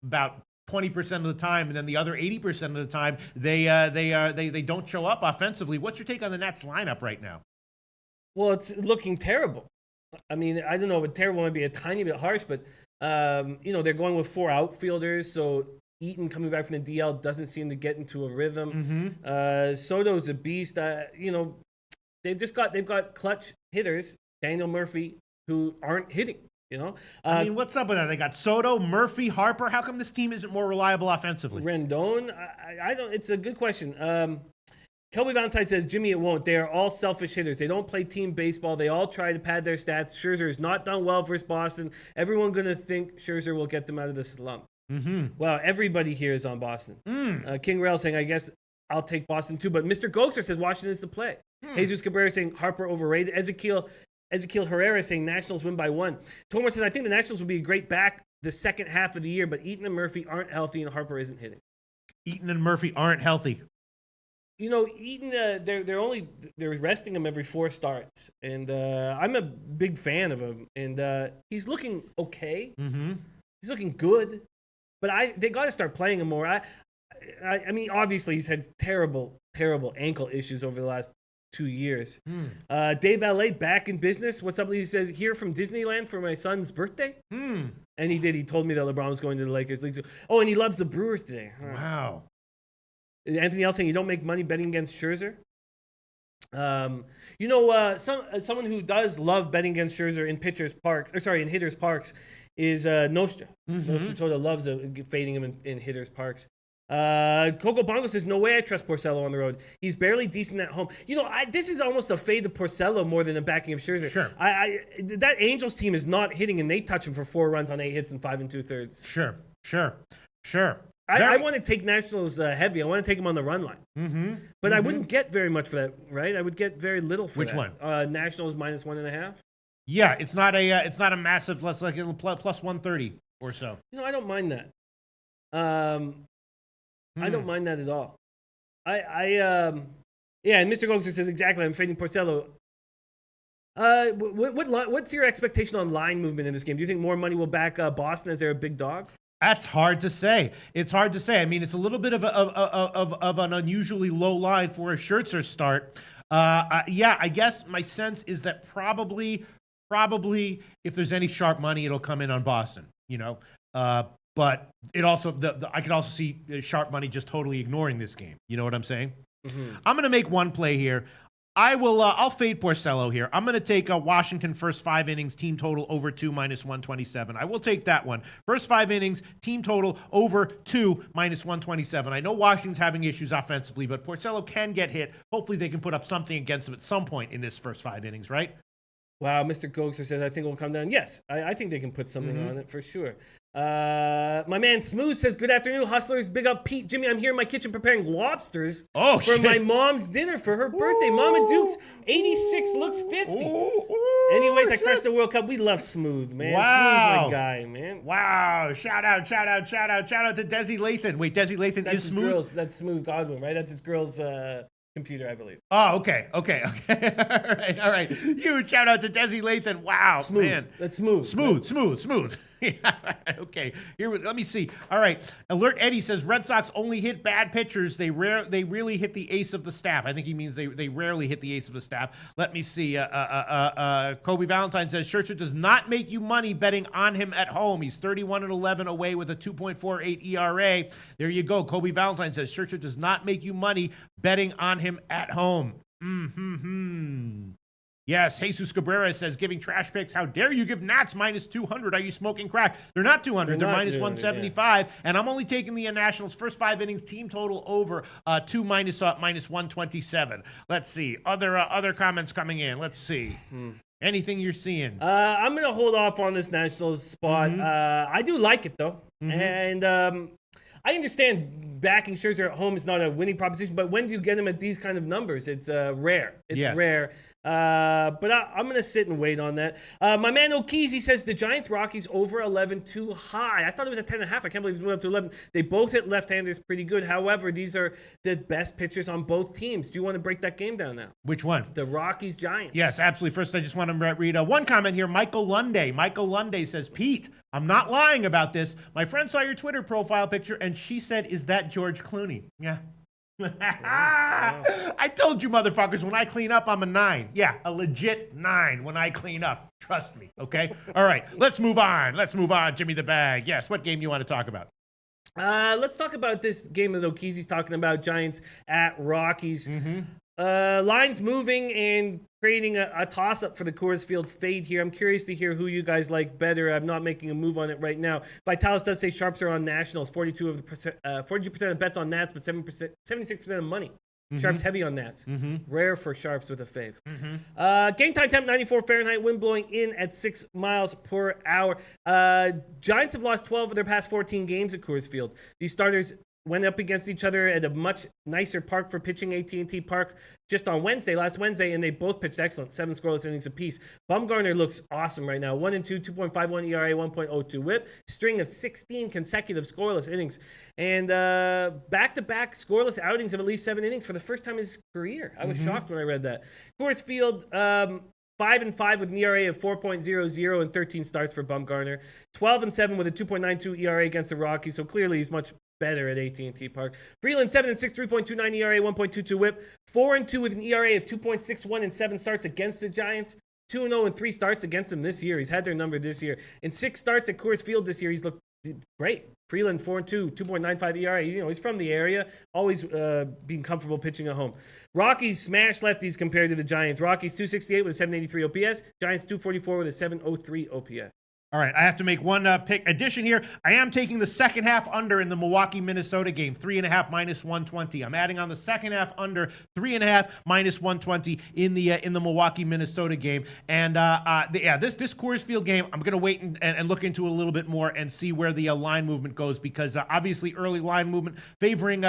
about 20% of the time, and then the other 80% of the time they don't show up offensively. What's your take on the Nats lineup right now? Well, it's looking terrible. I mean, I don't know, but terrible might be a tiny bit harsh, but they're going with 4 outfielders, so Eaton coming back from the DL doesn't seem to get into a rhythm. Soto's a beast. They've got clutch hitters, Daniel Murphy, who aren't hitting. I mean, what's up with that? They got Soto, Murphy, Harper. How come this team isn't more reliable offensively? Rendon, I don't. It's a good question. Kobe Valentine says, Jimmy, it won't. They are all selfish hitters. They don't play team baseball. They all try to pad their stats. Scherzer has not done well versus Boston. Everyone going to think Scherzer will get them out of the slump. Wow, everybody here is on Boston. King Rail saying, I guess I'll take Boston too. But Mr. Gokster says Washington is the play. Jesus Cabrera saying Harper overrated. Ezekiel Herrera saying Nationals win by 1. Tomer says, I think the Nationals will be a great back the second half of the year, but Eaton and Murphy aren't healthy and Harper isn't hitting. Eaton and Murphy aren't healthy. Eaton, they're resting him every 4 starts, and I'm a big fan of him. And he's looking okay. He's looking good, but they got to start playing him more. I mean, obviously he's had terrible ankle issues over the last 2 years. Dave Valet back in business. What's up? He says here from Disneyland for my son's birthday. And he did. He told me that LeBron was going to the Lakers league. Oh, and he loves the Brewers today. Wow. Anthony L saying you don't make money betting against Scherzer. Someone who does love betting against Scherzer in hitters' parks is Nostra. Nostra Tota loves fading him in hitters' parks. Coco Bongo says no way I trust Porcello on the road. He's barely decent at home. This is almost a fade of Porcello more than a backing of Scherzer. Sure. That Angels team is not hitting, and they touch him for 4 runs on 8 hits and 5 2/3. Sure. I want to take Nationals heavy. I want to take them on the run line. But I wouldn't get very much for that, right? I would get very little for Which that. one? Nationals -1.5. Yeah, it's not a massive plus 130 or so. I don't mind that. I don't mind that at all. And Mr. Gokster says exactly. I'm fading Porcello. What's your expectation on line movement in this game? Do you think more money will back Boston as they're a big dog? That's hard to say. It's hard to say. I mean, it's a little bit of an unusually low line for a Scherzer start. I guess my sense is that probably if there's any sharp money, it'll come in on Boston. But it also I could also see sharp money just totally ignoring this game. You know what I'm saying? I'm going to make one play here. I'll fade Porcello here. I'm going to take Washington first 5 innings, team total over 2 minus 127. I will take that one. First 5 innings, team total over 2 minus 127. I know Washington's having issues offensively, but Porcello can get hit. Hopefully they can put up something against him at some point in this first 5 innings, right? Wow, Mr. Gokser says, I think it will come down. Yes, I think they can put something on it for sure. My man Smooth says, good afternoon, Hustlers. Big up, Pete. Jimmy, I'm here in my kitchen preparing lobsters for my mom's dinner for her birthday. Mama Dukes, 86 looks 50. Anyways, I crushed the World Cup. We love Smooth, man. Wow. Smooth's my guy, man. Wow. Shout out to Desi Lathan. Wait, Desi Lathan is Smooth? That's Smooth Godwin, right? That's his girl's computer, I believe. Oh, okay. All right. Huge shout out to Desi Lathan. Wow, Smooth. Man. That's smooth. Smooth. Okay. Let me see. All right. Alert Eddie says Red Sox only hit bad pitchers. They really hit the ace of the staff. I think he means they rarely hit the ace of the staff. Let me see. Kobe Valentine says Scherzer does not make you money betting on him at home. He's 31-11 away with a 2.48 ERA. There you go. Kobe Valentine says Scherzer does not make you money betting on him at home. Yes, Jesus Cabrera says, giving trash picks. How dare you give Nats minus 200? Are you smoking crack? They're not 200. They're minus 175. And I'm only taking the Nationals' first 5 innings team total over 2 minus 127. Let's see. Other comments coming in. Let's see. Anything you're seeing? I'm going to hold off on this Nationals spot. I do like it, though. And I understand backing Scherzer at home is not a winning proposition, but when do you get him at these kind of numbers? It's rare. It's rare. But I'm going to sit and wait on that. My man Okizi says the Giants-Rockies over 11 too high. I thought it was at 10.5. I can't believe it went up to 11. They both hit left-handers pretty good. However, these are the best pitchers on both teams. Do you want to break that game down now? Which one? The Rockies-Giants. Yes, absolutely. First, I just want to read one comment here. Michael Lunday. Michael Lunday says, Pete, I'm not lying about this. My friend saw your Twitter profile picture, and she said, is that George Clooney? Yeah. I told you motherfuckers, when I clean up, I'm a 9. Yeah, a legit 9 when I clean up. Trust me, okay? All right, let's move on. Jimmy the Bag. Yes, what game do you want to talk about? Let's talk about this game that Okizi's talking about, Giants at Rockies. Lines moving and creating a toss-up for the Coors Field fade here. I'm curious to hear who you guys like better. I'm not making a move on it right now. Vitalis does say sharps are on Nationals. 42% of bets on Nats, but 76% of money. Sharps heavy on Nats. Rare for Sharps with a fave. Game time temp 94 Fahrenheit. Wind blowing in at 6 miles per hour. Giants have lost 12 of their past 14 games at Coors Field. These starters went up against each other at a much nicer park for pitching, AT&T Park, just on last Wednesday, and they both pitched excellent, 7 scoreless innings apiece. Bumgarner looks awesome right now, 1-2, 2.51 ERA, 1.02 WHIP, string of 16 consecutive scoreless innings, and back-to-back scoreless outings of at least 7 innings for the first time in his career. I was shocked when I read that. Coors Field, 5-5 with an ERA of 4.00 and 13 starts for Bumgarner. 12-7 with a 2.92 ERA against the Rockies, so clearly he's much better at AT&T Park. Freeland 7-6, 3.29 ERA, 1.22 WHIP. 4-2 with an ERA of 2.61 and 7 starts against the Giants. 2-0 and 3 starts against them this year. He's had their number this year. In 6 starts at Coors Field this year, he's looked great. Freeland 4-2, 2.95 ERA. He's from the area, always being comfortable pitching at home. Rockies smash lefties compared to the Giants. Rockies 268 with a 783 OPS. Giants 244 with a 703 OPS. All right, I have to make one pick addition here. I am taking the second half under in the Milwaukee-Minnesota game, 3.5 minus 120. I'm adding on the second half under 3.5 minus 120 in the Milwaukee-Minnesota game. And this Coors Field game, I'm going to wait and look into a little bit more and see where the line movement goes, because obviously early line movement favoring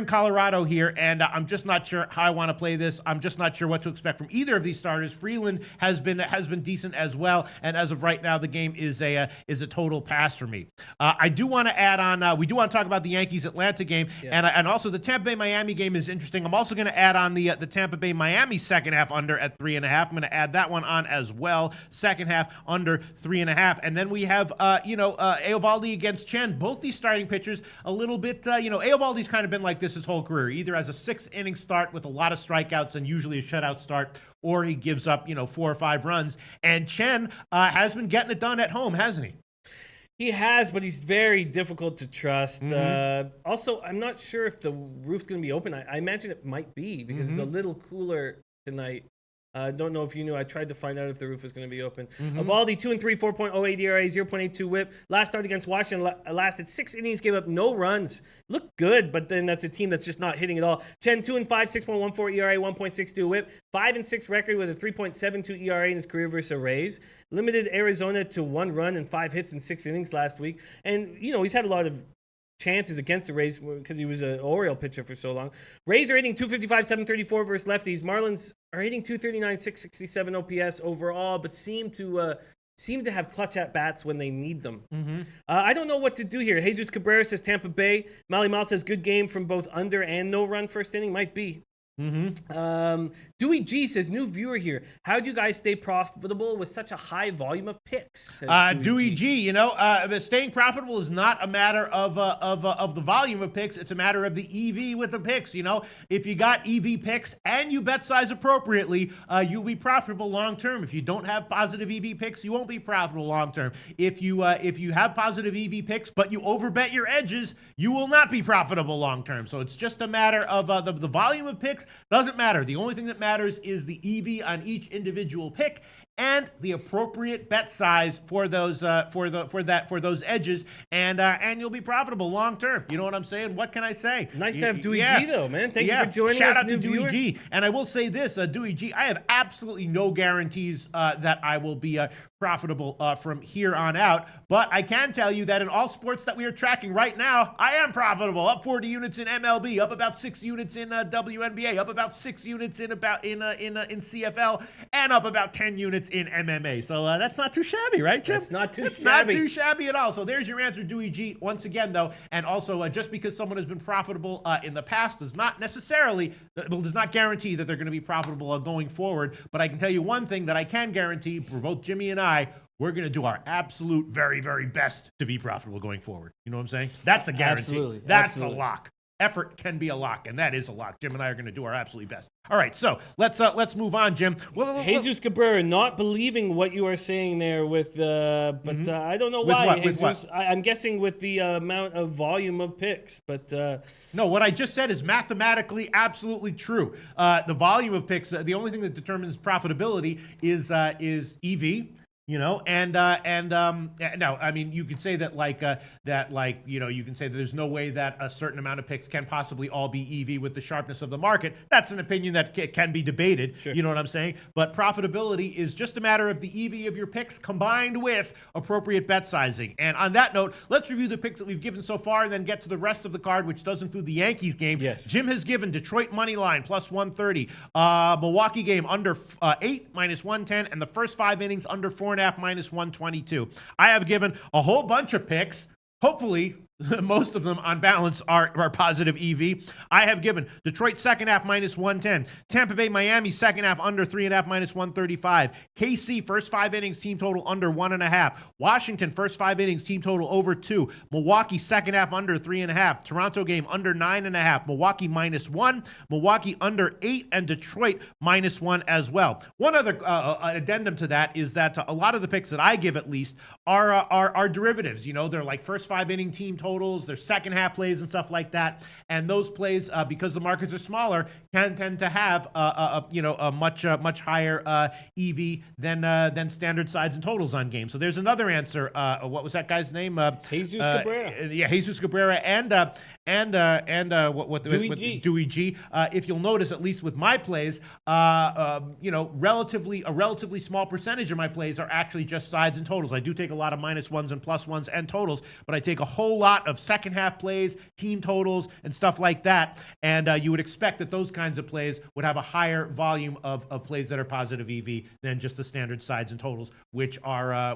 Colorado here, and I'm just not sure how I want to play this. I'm just not sure what to expect from either of these starters. Freeland has been decent as well, and as of right now, the game is a total pass for me. I do want to add on. We do want to talk about the Yankees-Atlanta game, and also the Tampa Bay-Miami game is interesting. I'm also going to add on the Tampa Bay-Miami second half under at 3.5. I'm going to add that one on as well. Second half under 3.5, and then we have Eovaldi against Chen. Both these starting pitchers a little bit. Eovaldi's kind of been like this his whole career. Either as a 6-inning start with a lot of strikeouts and usually a shutout start, or he gives up 4 or 5 runs. And Chen has been getting it done at home, hasn't he? He has, but he's very difficult to trust. Also, I'm not sure if the roof's going to be open. I imagine it might be, because it's a little cooler tonight. Don't know if you knew. I tried to find out if the roof was going to be open. Evaldi, 2-3, 4.08 ERA, 0.82 WHIP. Last start against Washington lasted 6 innings, gave up no runs. Looked good, but then that's a team that's just not hitting at all. Chen, 2-5, 6.14 ERA, 1.62 WHIP. 5-6 record with a 3.72 ERA in his career versus Rays. Limited Arizona to 1 run and 5 hits in 6 innings last week. And, he's had a lot of chances against the Rays because he was an Oriole pitcher for so long. Rays are hitting 255, 734 versus lefties. Marlins are hitting 239, 667 OPS overall, but seem to have clutch at bats when they need them. I don't know what to do here. Jesus Cabrera says Tampa Bay. Mally Mal says good game from both under and no run first inning. Might be. Dewey G says, new viewer here. How do you guys stay profitable with such a high volume of picks? Dewey G, staying profitable is not a matter of the volume of picks. It's a matter of the EV with the picks. If you got EV picks and you bet size appropriately, you'll be profitable long term. If you don't have positive EV picks, you won't be profitable long term. If you have positive EV picks but you overbet your edges, you will not be profitable long term. So it's just a matter of the volume of picks. Doesn't matter. The only thing that matters is the EV on each individual pick and the appropriate bet size for those those edges, and you'll be profitable long term. You know what I'm saying? What can I say? Nice to have Dewey G though, man. Thank you for joining us. Shout out to Dewey G. And I will say this, Dewey G, I have absolutely no guarantees that I will be profitable from here on out, but I can tell you that in all sports that we are tracking right now, I am profitable. Up 40 units in MLB, up about 6 units in WNBA, up about 6 units in CFL, and up about 10 units in MMA. So that's not too shabby, right, Chip? That's not too shabby. Not too shabby at all. So there's your answer, Dewey G. Once again, though, and also just because someone has been profitable in the past does not guarantee that they're going to be profitable going forward. But I can tell you one thing that I can guarantee for both Jimmy and I. We're going to do our absolute very, very best to be profitable going forward. You know what I'm saying? That's a guarantee. Absolutely. That's a lock. Effort can be a lock, and that is a lock. Jim and I are going to do our absolute best. All right, so let's move on, Jim. Jesus Cabrera, not believing what you are saying there with, but I don't know why. With what? I'm guessing with the amount of volume of picks, but no, what I just said is mathematically absolutely true. The volume of picks, the only thing that determines profitability is EV. No, I mean, you could say that you can say that there's no way that a certain amount of picks can possibly all be EV with the sharpness of the market. That's an opinion that can be debated. Sure. You know what I'm saying? But profitability is just a matter of the EV of your picks combined with appropriate bet sizing. And on that note, let's review the picks that we've given so far and then get to the rest of the card, which does include the Yankees game. Yes. Jim has given Detroit money line plus 130, Milwaukee game under 8 minus 110, and the first 5 innings under 4.5 minus 122. I have given a whole bunch of picks. Hopefully, most of them on balance are positive EV. I have given Detroit second half minus 110. Tampa Bay, Miami second half under 3.5 minus 135. KC first 5 innings team total under 1.5. Washington first 5 innings team total over 2. Milwaukee second half under 3.5. Toronto game under 9.5. Milwaukee minus 1. Milwaukee under 8, and Detroit minus 1 as well. One other addendum to that is that a lot of the picks that I give at least are derivatives. They're like first 5 inning team totals, their second half plays and stuff like that. And those plays, because the markets are smaller, can tend to have a much higher EV than standard sides and totals on games. So there's another answer. What was that guy's name? Jesus Cabrera. Yeah, Jesus Cabrera and Dewey G. If you'll notice, at least with my plays, a relatively small percentage of my plays are actually just sides and totals. I do take a lot of minus ones and plus ones and totals, but I take a whole lot of second half plays, team totals, and stuff like that. And you would expect that those kinds of plays would have a higher volume of plays that are positive EV than just the standard sides and totals, which are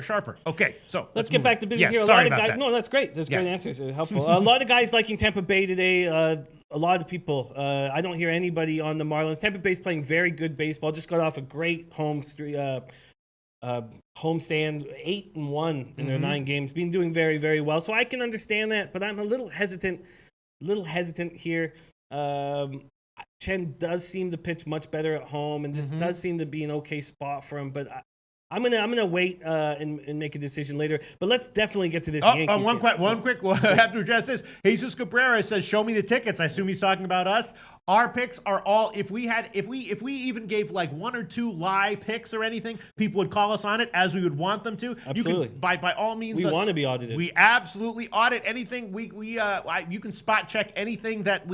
sharper. Okay, so let's get back to business here. Sorry about that. No, that's great. That's great answers. Helpful. A lot of guys liking Tampa Bay today. A lot of people. I don't hear anybody on the Marlins. Tampa Bay's playing very good baseball. Just got off a great homestand, 8-1 in their 9 games. Been doing very, very well. So I can understand that, but I'm a little hesitant here. Chen does seem to pitch much better at home, and this does seem to be an okay spot for him. But I'm gonna wait and make a decision later. But let's definitely get to this. Yankees one quick. I have to address this. Jesus Cabrera says, "Show me the tickets." I assume he's talking about us. Our picks are all, if we even gave like one or two lie picks or anything, people would call us on it as we would want them to. Absolutely. You can, by all means, we want to be audited. We absolutely audit anything. You can spot check anything that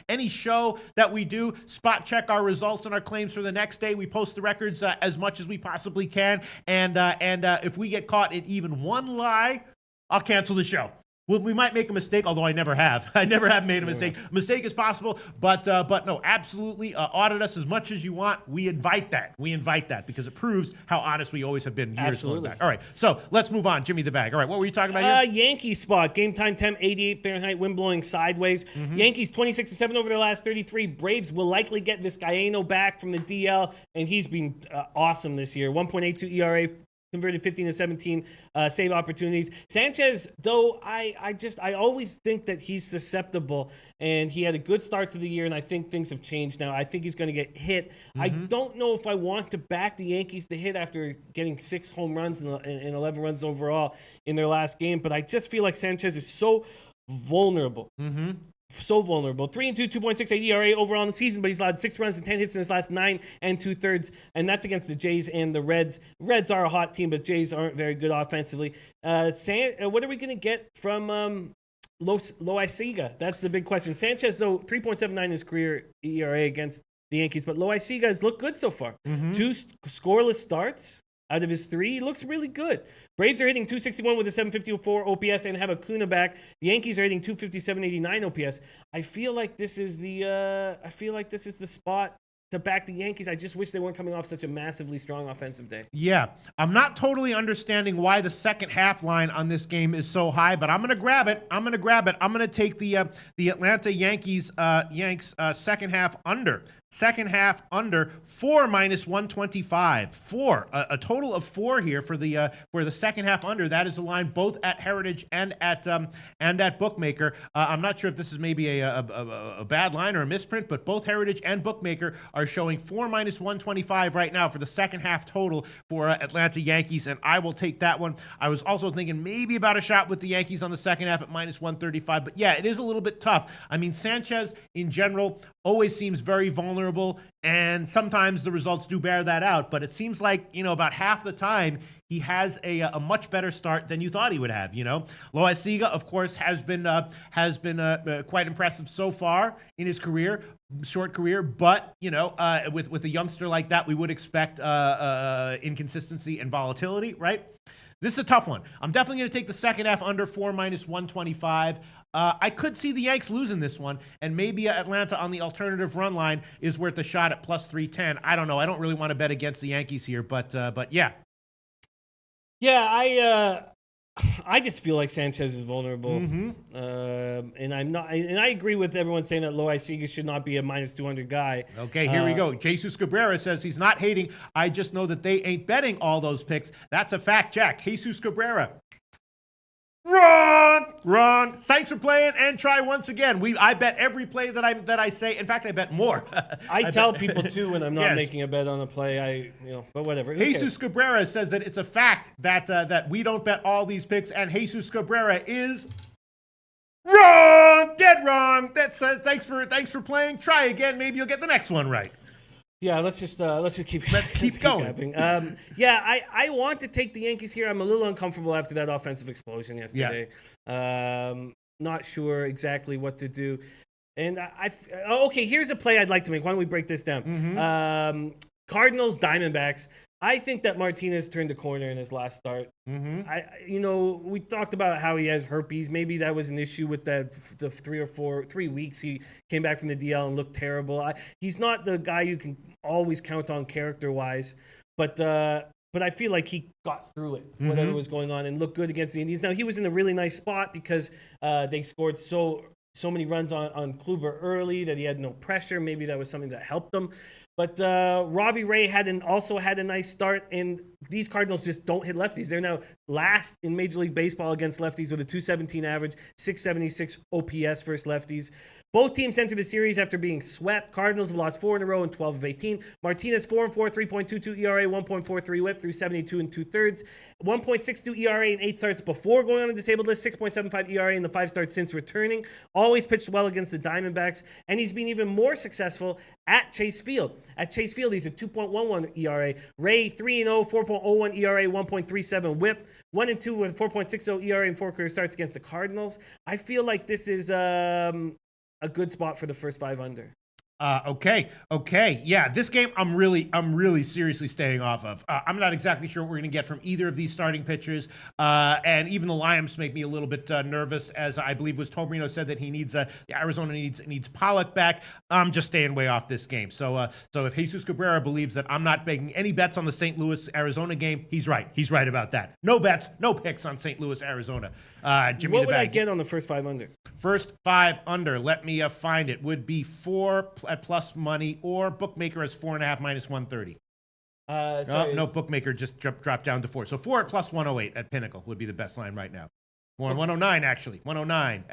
any show that we do, spot check our results and our claims for the next day. We post the records as much as we possibly can. And if we get caught in even one lie, I'll cancel the show. We might make a mistake, although I never have. I never have made a mistake. A mistake is possible, but no, absolutely audit us as much as you want. We invite that. Because it proves how honest we always have been years going back. All right, so let's move on. Jimmy the Bag. All right, what were you talking about here? Yankees spot. Game time temp 88 Fahrenheit. Wind blowing sideways. Yankees 26-7 over their last 33. Braves will likely get Vizcaino back from the DL, and he's been awesome this year. 1.82 ERA. Converted 15 to 17 save opportunities. Sanchez, though, I always think that he's susceptible, and he had a good start to the year, and I think things have changed now. I think he's going to get hit. I don't know if I want to back the Yankees to hit after getting 6 home runs and 11 runs overall in their last game, but I just feel like Sanchez is so vulnerable. So vulnerable. 3-2, 2.68 ERA overall in the season, but he's allowed 6 runs and 10 hits in his last 9 2/3, and that's against the Jays and the Reds. Reds are a hot team, but Jays aren't very good offensively. What are we going to get from Loaiziga? That's the big question. Sanchez, though, 3.79 his career ERA against the Yankees, but Loaiziga has looked good so far. 2 scoreless starts. Out of his 3, he looks really good. Braves are hitting 261 with a 754 OPS and have Acuna back. The Yankees are hitting 257.89 OPS. I feel like this is the spot to back the Yankees. I just wish they weren't coming off such a massively strong offensive day. Yeah, I'm not totally understanding why the second half line on this game is so high, but I'm going to grab it. I'm going to take the Atlanta Yankees second half under. Second half under 4 minus 125. 4, a total of 4 here for the second half under. That is the line both at Heritage and at Bookmaker. I'm not sure if this is maybe a bad line or a misprint, but both Heritage and Bookmaker are showing 4 minus 125 right now for the second half total for Atlanta Yankees, and I will take that one. I was also thinking maybe about a shot with the Yankees on the second half at minus 135, but yeah, it is a little bit tough. I mean, Sanchez in general always seems very vulnerable, and sometimes the results do bear that out, but it seems like, about half the time he has a much better start than you thought he would have. Loaiziga, of course, has been quite impressive so far in his career, short career, but with a youngster like that, we would expect inconsistency and volatility, right? This is a tough one. I'm definitely going to take the second half under 4 minus 125. I could see the Yanks losing this one, and maybe Atlanta on the alternative run line is worth a shot at plus 310. I don't know. I don't really want to bet against the Yankees here, but yeah. Yeah, I just feel like Sanchez is vulnerable, and I'm not. And I agree with everyone saying that Loaiziga should not be a minus 200 guy. Okay, here we go. Jesus Cabrera says he's not hating. I just know that they ain't betting all those picks. That's a fact, Jack. Jesus Cabrera. Wrong. Thanks for playing, and try once again. I bet every play that I say. In fact, I bet more. I tell people too when I'm not making a bet on a play. But whatever. Jesus Cabrera says that it's a fact that we don't bet all these picks, and Jesus Cabrera is wrong. Dead wrong. That's thanks for playing. Try again. Maybe you'll get the next one right. Yeah, let's just keep going. I want to take the Yankees here. I'm a little uncomfortable after that offensive explosion yesterday. Yeah. Not sure exactly what to do. And okay, here's a play I'd like to make. Why don't we break this down? Cardinals, Diamondbacks. I think that Martinez turned the corner in his last start. We talked about how he has herpes. Maybe that was an issue with the 3 weeks he came back from the DL and looked terrible. He's not the guy you can always count on character-wise, but I feel like he got through it, whatever was going on, and looked good against the Indians. Now, he was in a really nice spot because they scored so many runs on Kluber early that he had no pressure. Maybe that was something that helped them. But Robbie Ray also had a nice start, and these Cardinals just don't hit lefties. They're now last in Major League Baseball against lefties with a 217 average, 676 OPS versus lefties. Both teams enter the series after being swept. Cardinals have lost 4 in a row in 12 of 18. Martinez 4-4, 3.22 ERA, 1.43 WHIP through 72 and 2/3, 1.62 ERA in 8 starts before going on the disabled list, 6.75 ERA in the 5 starts since returning. Always pitched well against the Diamondbacks, and he's been even more successful at Chase Field. At Chase Field, he's a 2.11 ERA. Ray 3-0, 4.01 ERA, 1.37 WHIP, 1-2 with 4.60 ERA in 4 career starts against the Cardinals. I feel like this is a good spot for the first 5 under. Okay. Yeah, this game I'm really seriously staying off of. I'm not exactly sure what we're going to get from either of these starting pitchers, and even the lineups make me a little bit nervous. As I believe was Tombrino said that he needs Arizona needs Pollock back. I'm just staying way off this game. So if Jesus Cabrera believes that I'm not making any bets on the St. Louis Arizona game, he's right. He's right about that. No bets, no picks on St. Louis Arizona. Jimmy, what would I get on the first 5 under? First 5 under. Let me find it. Would be 4 at plus money, or bookmaker has 4.5 minus 130. No, bookmaker just dropped down to 4. So 4 at plus 108 at Pinnacle would be the best line right now. 109 actually. 109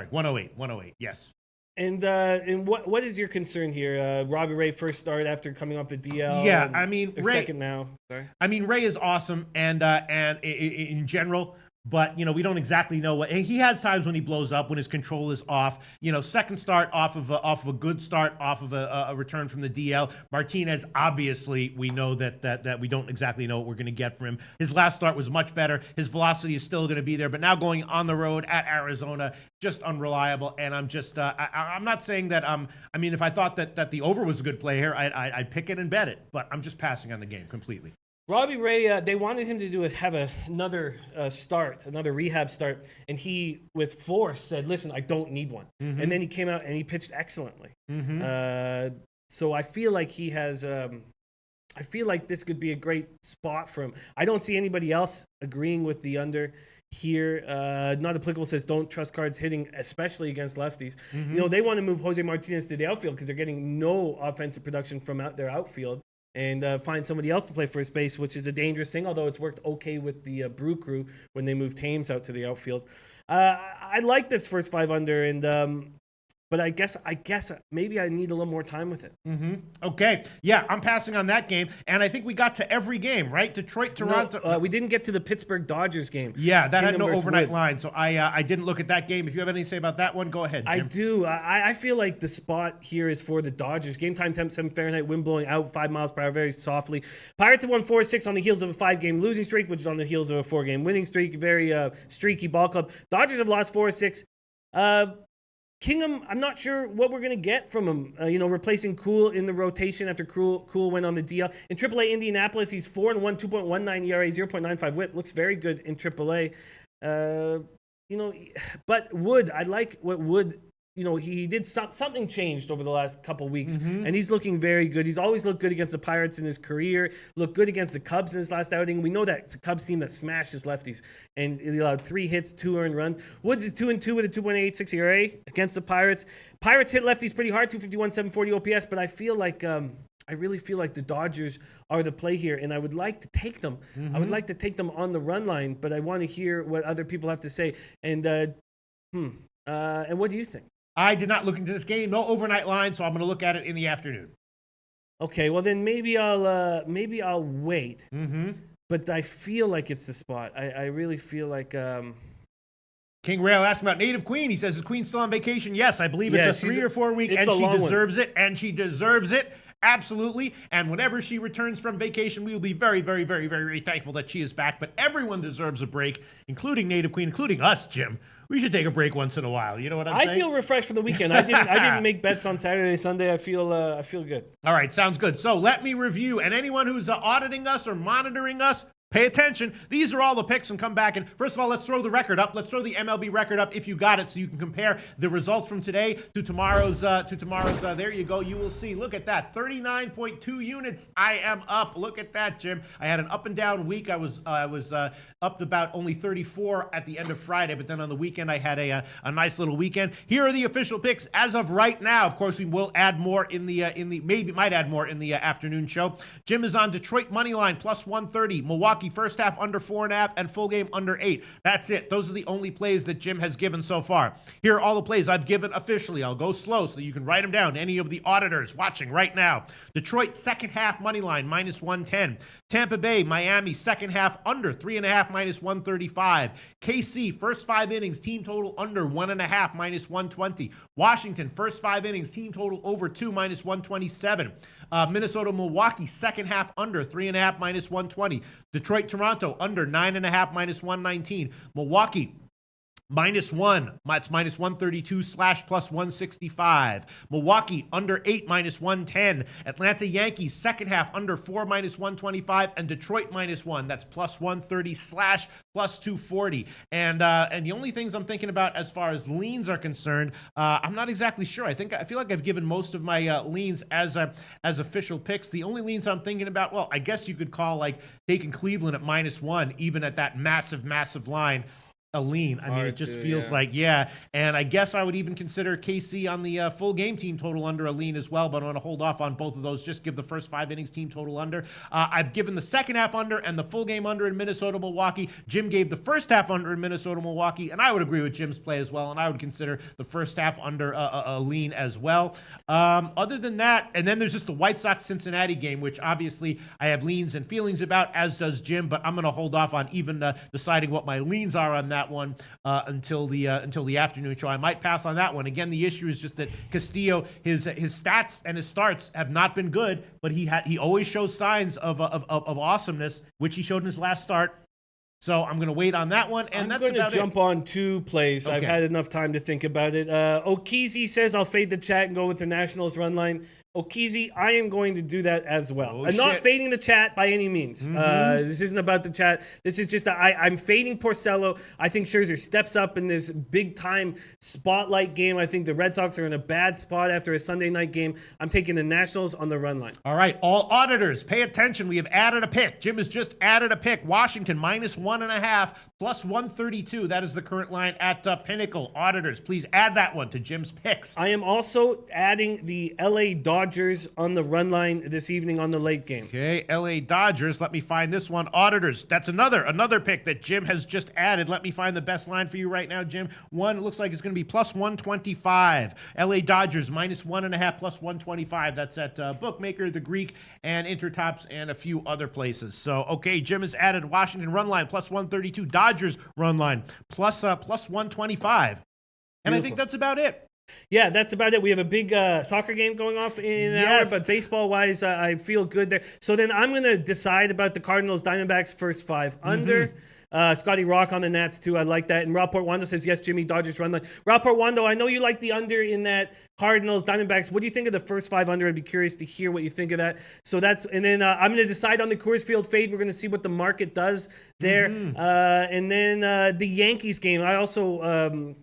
108. Yes. And what is your concern here? Robbie Ray first start after coming off the DL. Yeah, I mean Ray second now. Sorry. I mean Ray is awesome, and in general. But, we don't exactly know what. And he has times when he blows up, when his control is off. Second start off of a good start, off of a return from the DL. Martinez, obviously, we know that we don't exactly know what we're going to get from him. His last start was much better. His velocity is still going to be there. But now going on the road at Arizona, just unreliable. And I'm just, I'm not saying that, if I thought that the over was a good play here, I'd pick it and bet it. But I'm just passing on the game completely. Robbie Ray, they wanted him to have another another rehab start, and he, with force, said, "Listen, I don't need one." Mm-hmm. And then he came out and he pitched excellently. Mm-hmm. So I feel like he has. I feel like this could be a great spot for him. I don't see anybody else agreeing with the under here. Not applicable says don't trust Cards hitting, especially against lefties. Mm-hmm. They want to move Jose Martinez to the outfield because they're getting no offensive production from their outfield. And find somebody else to play first base, which is a dangerous thing, although it's worked okay with the Brew Crew when they moved Thames out to the outfield. I like this first 5 under, and but I guess maybe I need a little more time with it. Mm-hmm. Okay. Yeah, I'm passing on that game. And I think we got to every game, right? Detroit, Toronto. No, we didn't get to the Pittsburgh Dodgers game. Yeah, that had no overnight line. So I didn't look at that game. If you have anything to say about that one, go ahead, Jim. I do. I feel like the spot here is for the Dodgers. Game time temp 7 Fahrenheit, wind blowing out 5 miles per hour very softly. Pirates have won 4-6 on the heels of a 5-game losing streak, which is on the heels of a 4-game winning streak. Very streaky ball club. Dodgers have lost 4-6. Kingham, I'm not sure what we're going to get from him. Replacing Cool in the rotation after Cool went on the DL. In AAA Indianapolis, he's 4-1, 2.19 ERA, 0.95 WHIP. Looks very good in AAA. But Wood, I like what Wood. He did something changed over the last couple weeks, and he's looking very good. He's always looked good against the Pirates in his career, looked good against the Cubs in his last outing. We know that it's a Cubs team that smashes lefties, and he allowed 3 hits, 2 earned runs. Woods is 2-2 with a 2.86 ERA against the Pirates. Pirates hit lefties pretty hard, 251, 740 OPS, but I feel like I really feel like the Dodgers are the play here, and I would like to take them. I would like to take them on the run line, but I want to hear what other people have to say. And and what do you think? I did not look into this game. No overnight line, so I'm going to look at it in the afternoon. Okay, well then maybe I'll wait. Mm-hmm. But I feel like it's the spot. I really feel like. King Rail asked about Native Queen. He says, is Queen still on vacation? Yes, I believe it's a 3 or 4 week, and she deserves it. And she deserves it. Absolutely. And whenever she returns from vacation, we will be very, very, very, very, very thankful that she is back. But everyone deserves a break, including Native Queen, including us, Jim. We should take a break once in a while. You know what I'm saying? I feel refreshed for the weekend. I didn't make bets on Saturday, Sunday. I feel good. All right, sounds good. So let me review. And anyone who's auditing us or monitoring us, Pay attention. These are all the picks and come back. And first of all, let's throw the record up. Let's throw the MLB record up if you got it so you can compare the results from today to tomorrow's. There you go. You will see. Look at that. 39.2 units. I am up. Look at that, Jim. I had an up and down week. I was up to about only 34 at the end of Friday, but then on the weekend I had a nice little weekend. Here are the official picks as of right now. Of course, we will add more in the might add more in the afternoon show. Jim is on Detroit money line plus 130. Milwaukee first half under 4.5 and full game under 8. That's it. Those are the only plays that Jim has given so far. Here are all the plays I've given officially. I'll go slow so that you can write them down. Any of the auditors watching right now. Detroit second half money line minus 110. Tampa Bay, Miami second half under 3.5 minus 135. KC first 5 innings team total under 1.5 minus 120. Washington first 5 innings team total over 2 minus 127. Minnesota, Milwaukee second half under 3.5 minus 120. Detroit, Toronto under 9.5 minus 119. Milwaukee -1, it's minus 132 / plus 165. Milwaukee under 8 minus 110. Atlanta Yankees second half under 4 minus 125, and Detroit -1. That's plus 130 / plus 240. And the only things I'm thinking about as far as leans are concerned, I'm not exactly sure. I feel like I've given most of my leans as official picks. The only leans I'm thinking about, well, I guess you could call like taking Cleveland at -1, even at that massive line. A lean. I mean, it just feels like, and I guess I would even consider KC on the full game team total under a lean as well, but I want to hold off on both of those. Just give the first 5 innings team total under. I've given the second half under and the full game under in Minnesota, Milwaukee. Jim gave the first half under in Minnesota, Milwaukee, and I would agree with Jim's play as well, and I would consider the first half under a lean as well. Other than that, and then there's just the White Sox-Cincinnati game, which obviously I have leans and feelings about, as does Jim, but I'm going to hold off on even deciding what my leans are on that one until the afternoon show. I might pass on that one. Again, the issue is just that Castillo, his stats and his starts have not been good, but he always shows signs of awesomeness, which he showed in his last start. So I'm going to wait on that one, and that's about it. I'm going to jump on 2 plays. Okay. I've had enough time to think about it. Okizi says I'll fade the chat and go with the Nationals run line. Okizi, I am going to do that as well. I'm not fading the chat by any means. This isn't about the chat. This is just I'm fading Porcello. I think Scherzer steps up in this big-time spotlight game. I think the Red Sox are in a bad spot after a Sunday night game. I'm taking the Nationals on the run line. All right, all auditors, pay attention. We have added a pick. Jim has just added a pick. Washington -1.5 plus 132. That is the current line at Pinnacle. Auditors, please add that one to Jim's picks. I am also adding the LA Dodgers on the run line this evening on the late game. Okay, LA Dodgers. Let me find this one. Auditors. That's another pick that Jim has just added. Let me find the best line for you right now, Jim. One, it looks like it's going to be plus 125. LA Dodgers -1.5 plus 125. That's at Bookmaker, The Greek, and Intertops, and a few other places. So, okay, Jim has added Washington run line plus 132. Dodgers run line plus 125. And Beautiful. I think that's about it. Yeah, that's about it. We have a big soccer game going off in an hour, but baseball-wise, I feel good there. So then I'm going to decide about the Cardinals-Diamondbacks first 5 under. Scotty Rock on the Nats, too. I like that. And Rapport Wando says, yes, Jimmy, Dodgers run line. Rapport Wando, I know you like the under in that Cardinals-Diamondbacks. What do you think of the first 5 under? I'd be curious to hear what you think of that. So and then I'm going to decide on the Coors Field fade. We're going to see what the market does there. And then the Yankees game. I also...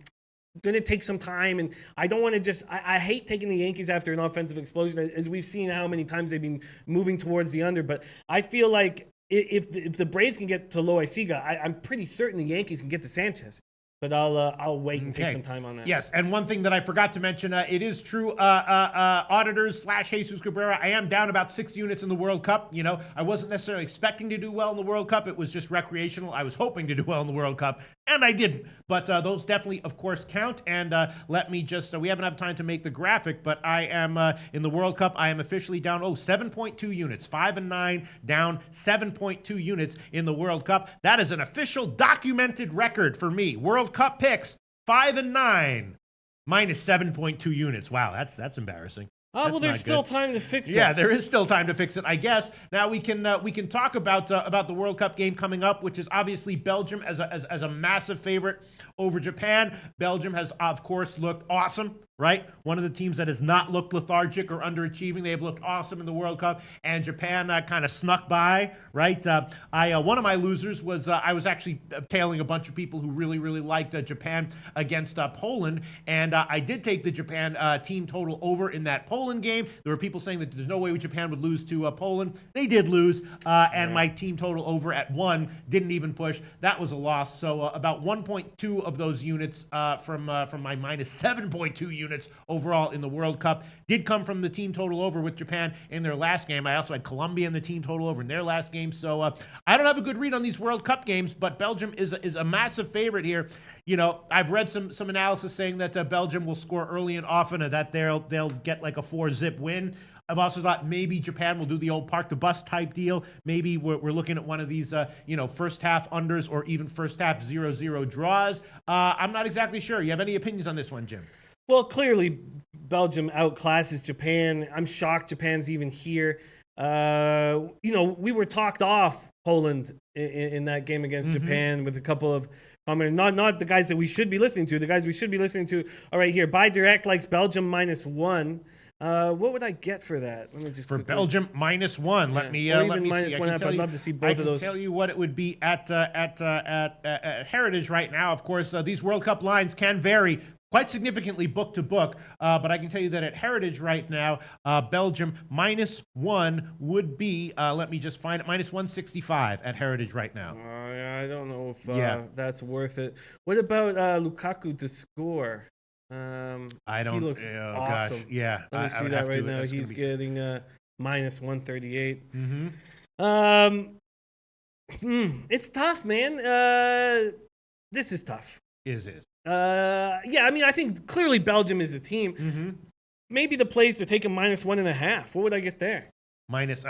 going to take some time, and I don't want to just I hate taking the Yankees after an offensive explosion, as we've seen how many times they've been moving towards the under, but I feel like if the Braves can get to Loaiziga, I'm pretty certain the Yankees can get to Sanchez. But I'll wait and take some time on that. Yes, and one thing that I forgot to mention, it is true, auditors / Jesus Cabrera, I am down about 6 units in the World Cup. You know, I wasn't necessarily expecting to do well in the World Cup. It was just recreational. I was hoping to do well in the World Cup, and I didn't. But those definitely, of course, count. And let me just, we haven't had time to make the graphic, but I am, in the World Cup, I am officially down, 7.2 units. 5 and 9, down 7.2 units in the World Cup. That is an official documented record for me. World Cup picks, 5 and 9, minus 7.2 units. Wow, that's embarrassing. Oh, well, there's still time to fix it. Yeah, there is still time to fix it, I guess. Now we can talk about the World Cup game coming up, which is obviously Belgium as a massive favorite over Japan. Belgium has, of course, looked awesome, right? One of the teams that has not looked lethargic or underachieving. They have looked awesome in the World Cup, and Japan kind of snuck by, right? One of my losers was I was actually tailing a bunch of people who really liked Japan against Poland, and I did take the Japan team total over in that Poland game. There were people saying that there's no way Japan would lose to Poland. They did lose, and my team total over at 1 didn't even push. That was a loss. So about 1.2 of those units from my minus 7.2 units overall in the World Cup did come from the team total over with Japan in their last game. I also had Colombia in the team total over in their last game. So I don't have a good read on these World Cup games, but Belgium is a massive favorite here. You know, I've read some analysis saying that Belgium will score early and often, and that they'll get like a 4-zip win. I've also thought maybe Japan will do the old park the bus type deal. Maybe we're looking at one of these, first half unders or even first half 0-0 draws. I'm not exactly sure. You have any opinions on this one, Jim? Well, clearly Belgium outclasses Japan. I'm shocked Japan's even here. We were talked off Poland in that game against Japan with a couple of comments. Not the guys that we should be listening to. The guys we should be listening to are right here. Buy Direct likes Belgium -1. What would I get for that? Let me just for Belgium -1. Yeah. Let me -1.5. see. I'd love to see both of those. I can tell you what it would be at Heritage right now. Of course, these World Cup lines can vary quite significantly book to book, but I can tell you that at Heritage right now, Belgium -1 would be, let me just find it, -165 at Heritage right now. I don't know if that's worth it. What about Lukaku to score? I don't. He looks awesome. Gosh, yeah. Let me see that right now. He's getting -138. It's tough, man. This is tough. Is it? I mean, I think clearly Belgium is the team. Maybe the plays to take a -1.5. What would I get there?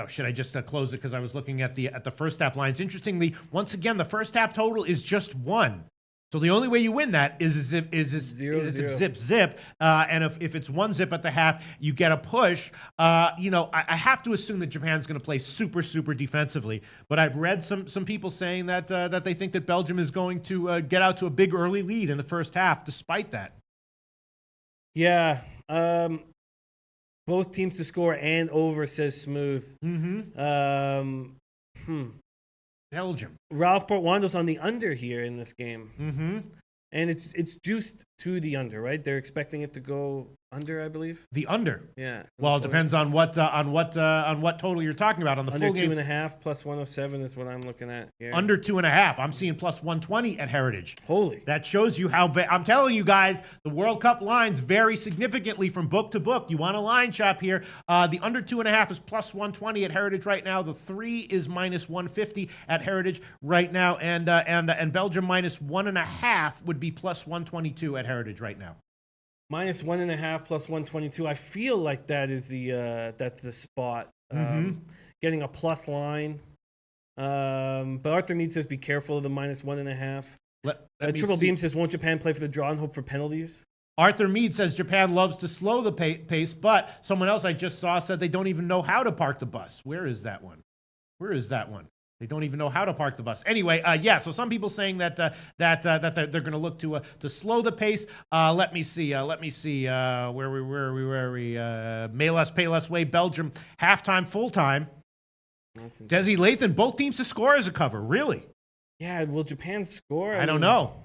Should I just close it because I was looking at the first half lines? Interestingly, once again, the first half total is just 1. So the only way you win that is if zip, and if it's 1 zip at the half, you get a push. I have to assume that Japan's going to play super defensively, but I've read some people saying that they think that Belgium is going to get out to a big early lead in the first half, despite that. Yeah, both teams to score and over, says Smooth. Belgium. Ralph Portwando's on the under here in this game. And it's juiced to the under, right? They're expecting it to go under, I believe. The under. Yeah. Well, it depends on what total you're talking about on the under full game. 2.5 plus 107 is what I'm looking at here. Under 2.5. I'm seeing plus 120 at Heritage. Holy. That shows you how. I'm telling you guys, the World Cup lines vary significantly from book to book. You want a line shop here? The under 2.5 is plus 120 at Heritage right now. The 3 is -150 at Heritage right now, and Belgium -1.5 would be plus 122 at Heritage right now. -1.5 plus 122. I feel like that is that's the spot. Getting a plus line. But Arthur Mead says be careful of the -1.5. Triple Beam says won't Japan play for the draw and hope for penalties? Arthur Mead says Japan loves to slow the pace, but someone else I just saw said they don't even know how to park the bus. Where is that one? They don't even know how to park the bus. Anyway, so some people saying that they're going to look to slow the pace. Let me see. Where we? May less, pay less way. Belgium halftime, full time. Desi Lathan, both teams to score as a cover. Really? Yeah. Will Japan score? I don't know.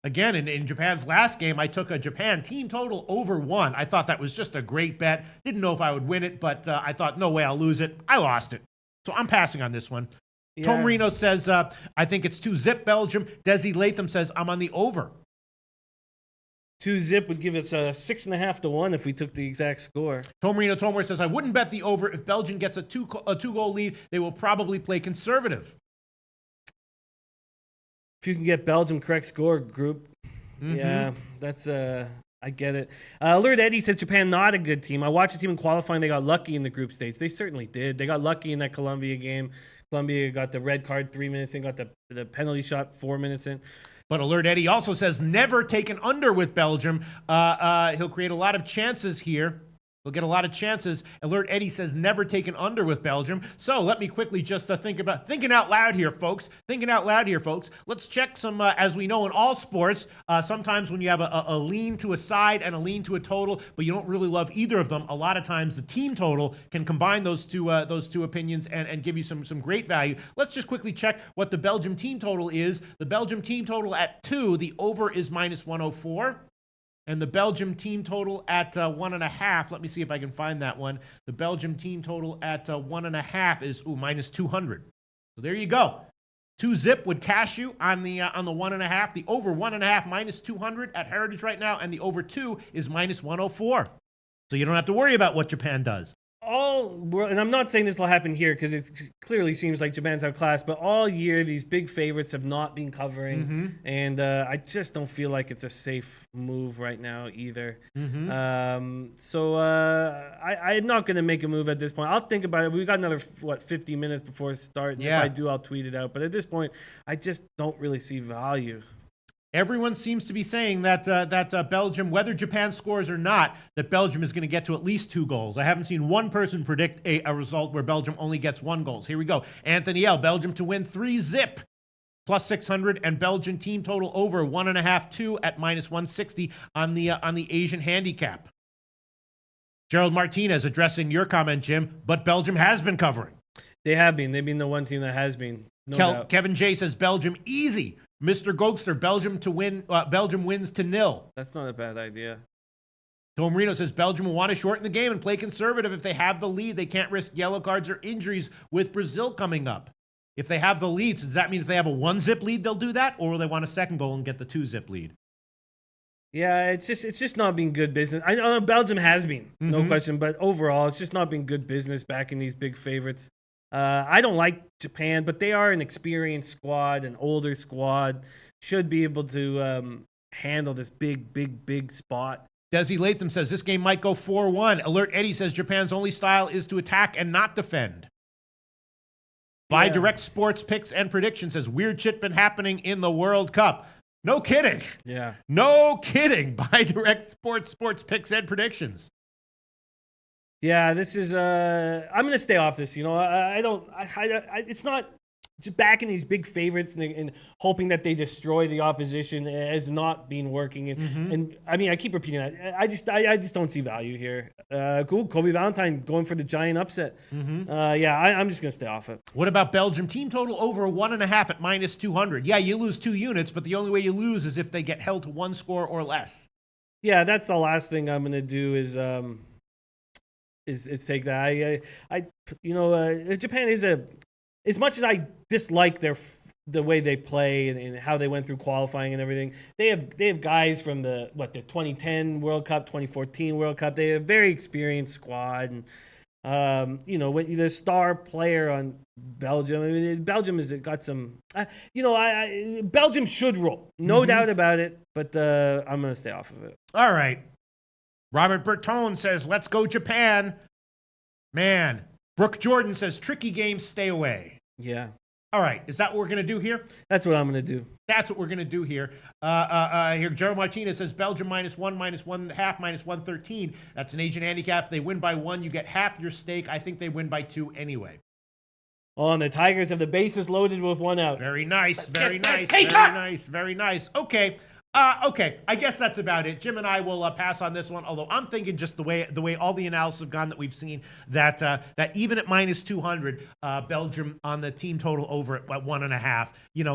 Again, in Japan's last game, I took a Japan team total over 1. I thought that was just a great bet. Didn't know if I would win it, but I thought, no way, I'll lose it. I lost it. So I'm passing on this one. Yeah. Tom Marino says, I think it's 2 zip Belgium. Desi Latham says, I'm on the over. 2 zip would give us a 6.5 to 1 if we took the exact score. Tom Marino says, I wouldn't bet the over. If Belgium gets a two-goal lead, they will probably play conservative. If you can get Belgium correct score group, yeah, that's I get it. Alert Eddie says Japan not a good team. I watched the team in qualifying. They got lucky in the group stage. They certainly did. They got lucky in that Colombia game. Colombia got the red card 3 minutes in, got the penalty shot 4 minutes in. But Alert Eddie also says never take an under with Belgium. He'll create a lot of chances here. They'll get a lot of chances. Alert Eddie says never take an under with Belgium. So let me quickly just thinking out loud here, folks. Let's check some, as we know in all sports, sometimes when you have a lean to a side and a lean to a total, but you don't really love either of them, a lot of times the team total can combine those two opinions and give you some great value. Let's just quickly check what the Belgium team total is. The Belgium team total at 2, the over is -104. And the Belgium team total at 1.5. Let me see if I can find that one. The Belgium team total at 1.5 is -200. So there you go. 2-zip would cash you on the 1.5. The over 1.5 -200 at Heritage right now, and the over 2 is -104. So you don't have to worry about what Japan does. And I'm not saying this will happen here because it clearly seems like Japan's outclassed, but all year these big favorites have not been covering, and I just don't feel like it's a safe move right now either. So I'm not going to make a move at this point. I'll think about it. We've got another 50 minutes before start. And if I do, I'll tweet it out. But at this point, I just don't really see value. Everyone seems to be saying that Belgium, whether Japan scores or not, that Belgium is going to get to at least 2 goals. I haven't seen one person predict a result where Belgium only gets 1 goal. Here we go. Anthony L. Belgium to win 3-zip. +600, and Belgian team total over 1.5-2 at -160 on the Asian handicap. Gerald Martinez addressing your comment, Jim, but Belgium has been covering. They have been. They've been the one team that has been. No doubt. Kevin J says Belgium easy. Mr. Gokster, Belgium to win. Belgium wins to 0. That's not a bad idea. Tom Marino says Belgium will want to shorten the game and play conservative. If they have the lead, they can't risk yellow cards or injuries with Brazil coming up. If they have the lead, so does that mean if they have a 1-zip lead, they'll do that? Or will they want a second goal and get the 2-zip lead? Yeah, it's just not been good business. I know Belgium has been, no question, but overall, it's just not been good business backing these big favorites. I don't like Japan, but they are an experienced squad, an older squad. Should be able to handle this big spot. Desi Latham says this game might go 4-1. Alert Eddie says Japan's only style is to attack and not defend. By Direct Sports Picks and Predictions says weird shit been happening in the World Cup. No kidding. Yeah. No kidding. By Direct Sports Picks and Predictions. Yeah, this is. I'm gonna stay off this. You know, it's not just backing these big favorites and hoping that they destroy the opposition has not been working. And I mean, I keep repeating that. I just don't see value here. Cool, Kobe Valentine going for the giant upset. I'm just gonna stay off it. What about Belgium team total over 1.5 at -200? Yeah, you lose 2 units, but the only way you lose is if they get held to 1 score or less. Yeah, that's the last thing I'm gonna do is take that. Japan is as much as I dislike the way they play and how they went through qualifying and everything. They have guys from the 2010 World Cup, 2014 World Cup. They have a very experienced squad, and when the star player on Belgium. I mean, Belgium has got some. Belgium should roll, no doubt about it. But I'm gonna stay off of it. All right. Robert Bertone says, let's go Japan. Man. Brooke Jordan says, tricky games, stay away. Yeah. All right. Is that what we're going to do here? That's what I'm going to do. That's what we're going to do here. Here, Gerald Martinez says, Belgium -1, -1.5, -113. That's an Asian handicap. If they win by 1, you get half your stake. I think they win by 2 anyway. Oh, and the Tigers have the bases loaded with 1 out. Very nice. Very nice. Okay. I guess that's about it. Jim and I will pass on this one. Although I'm thinking just the way all the analysis have gone that we've seen that even at -200, Belgium on the team total over at 1.5.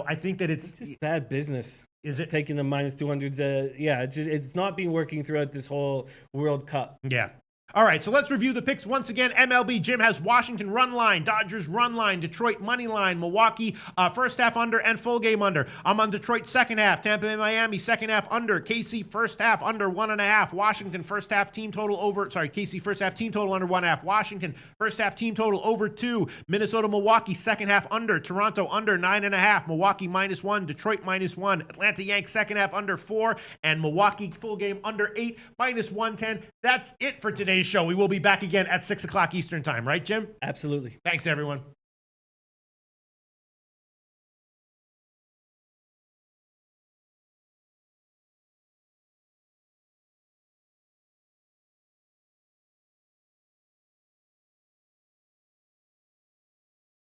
I think that it's just bad business. Is it taking the -200s? It's not been working throughout this whole World Cup. Yeah. All right, so let's review the picks once again. MLB, Jim has Washington run line, Dodgers run line, Detroit money line, Milwaukee first half under and full game under. I'm on Detroit second half, Tampa Bay, Miami second half under, KC first half under 1.5, Washington first half team total over, KC first half team total under 1.5, Washington first half team total over 2, Minnesota, Milwaukee second half under, Toronto under 9.5, Milwaukee -1, Detroit -1, Atlanta Yanks second half under 4, and Milwaukee full game under 8, -110. That's it for today's show. We will be back again at 6 o'clock Eastern time, right, Jim? Absolutely. Thanks, everyone.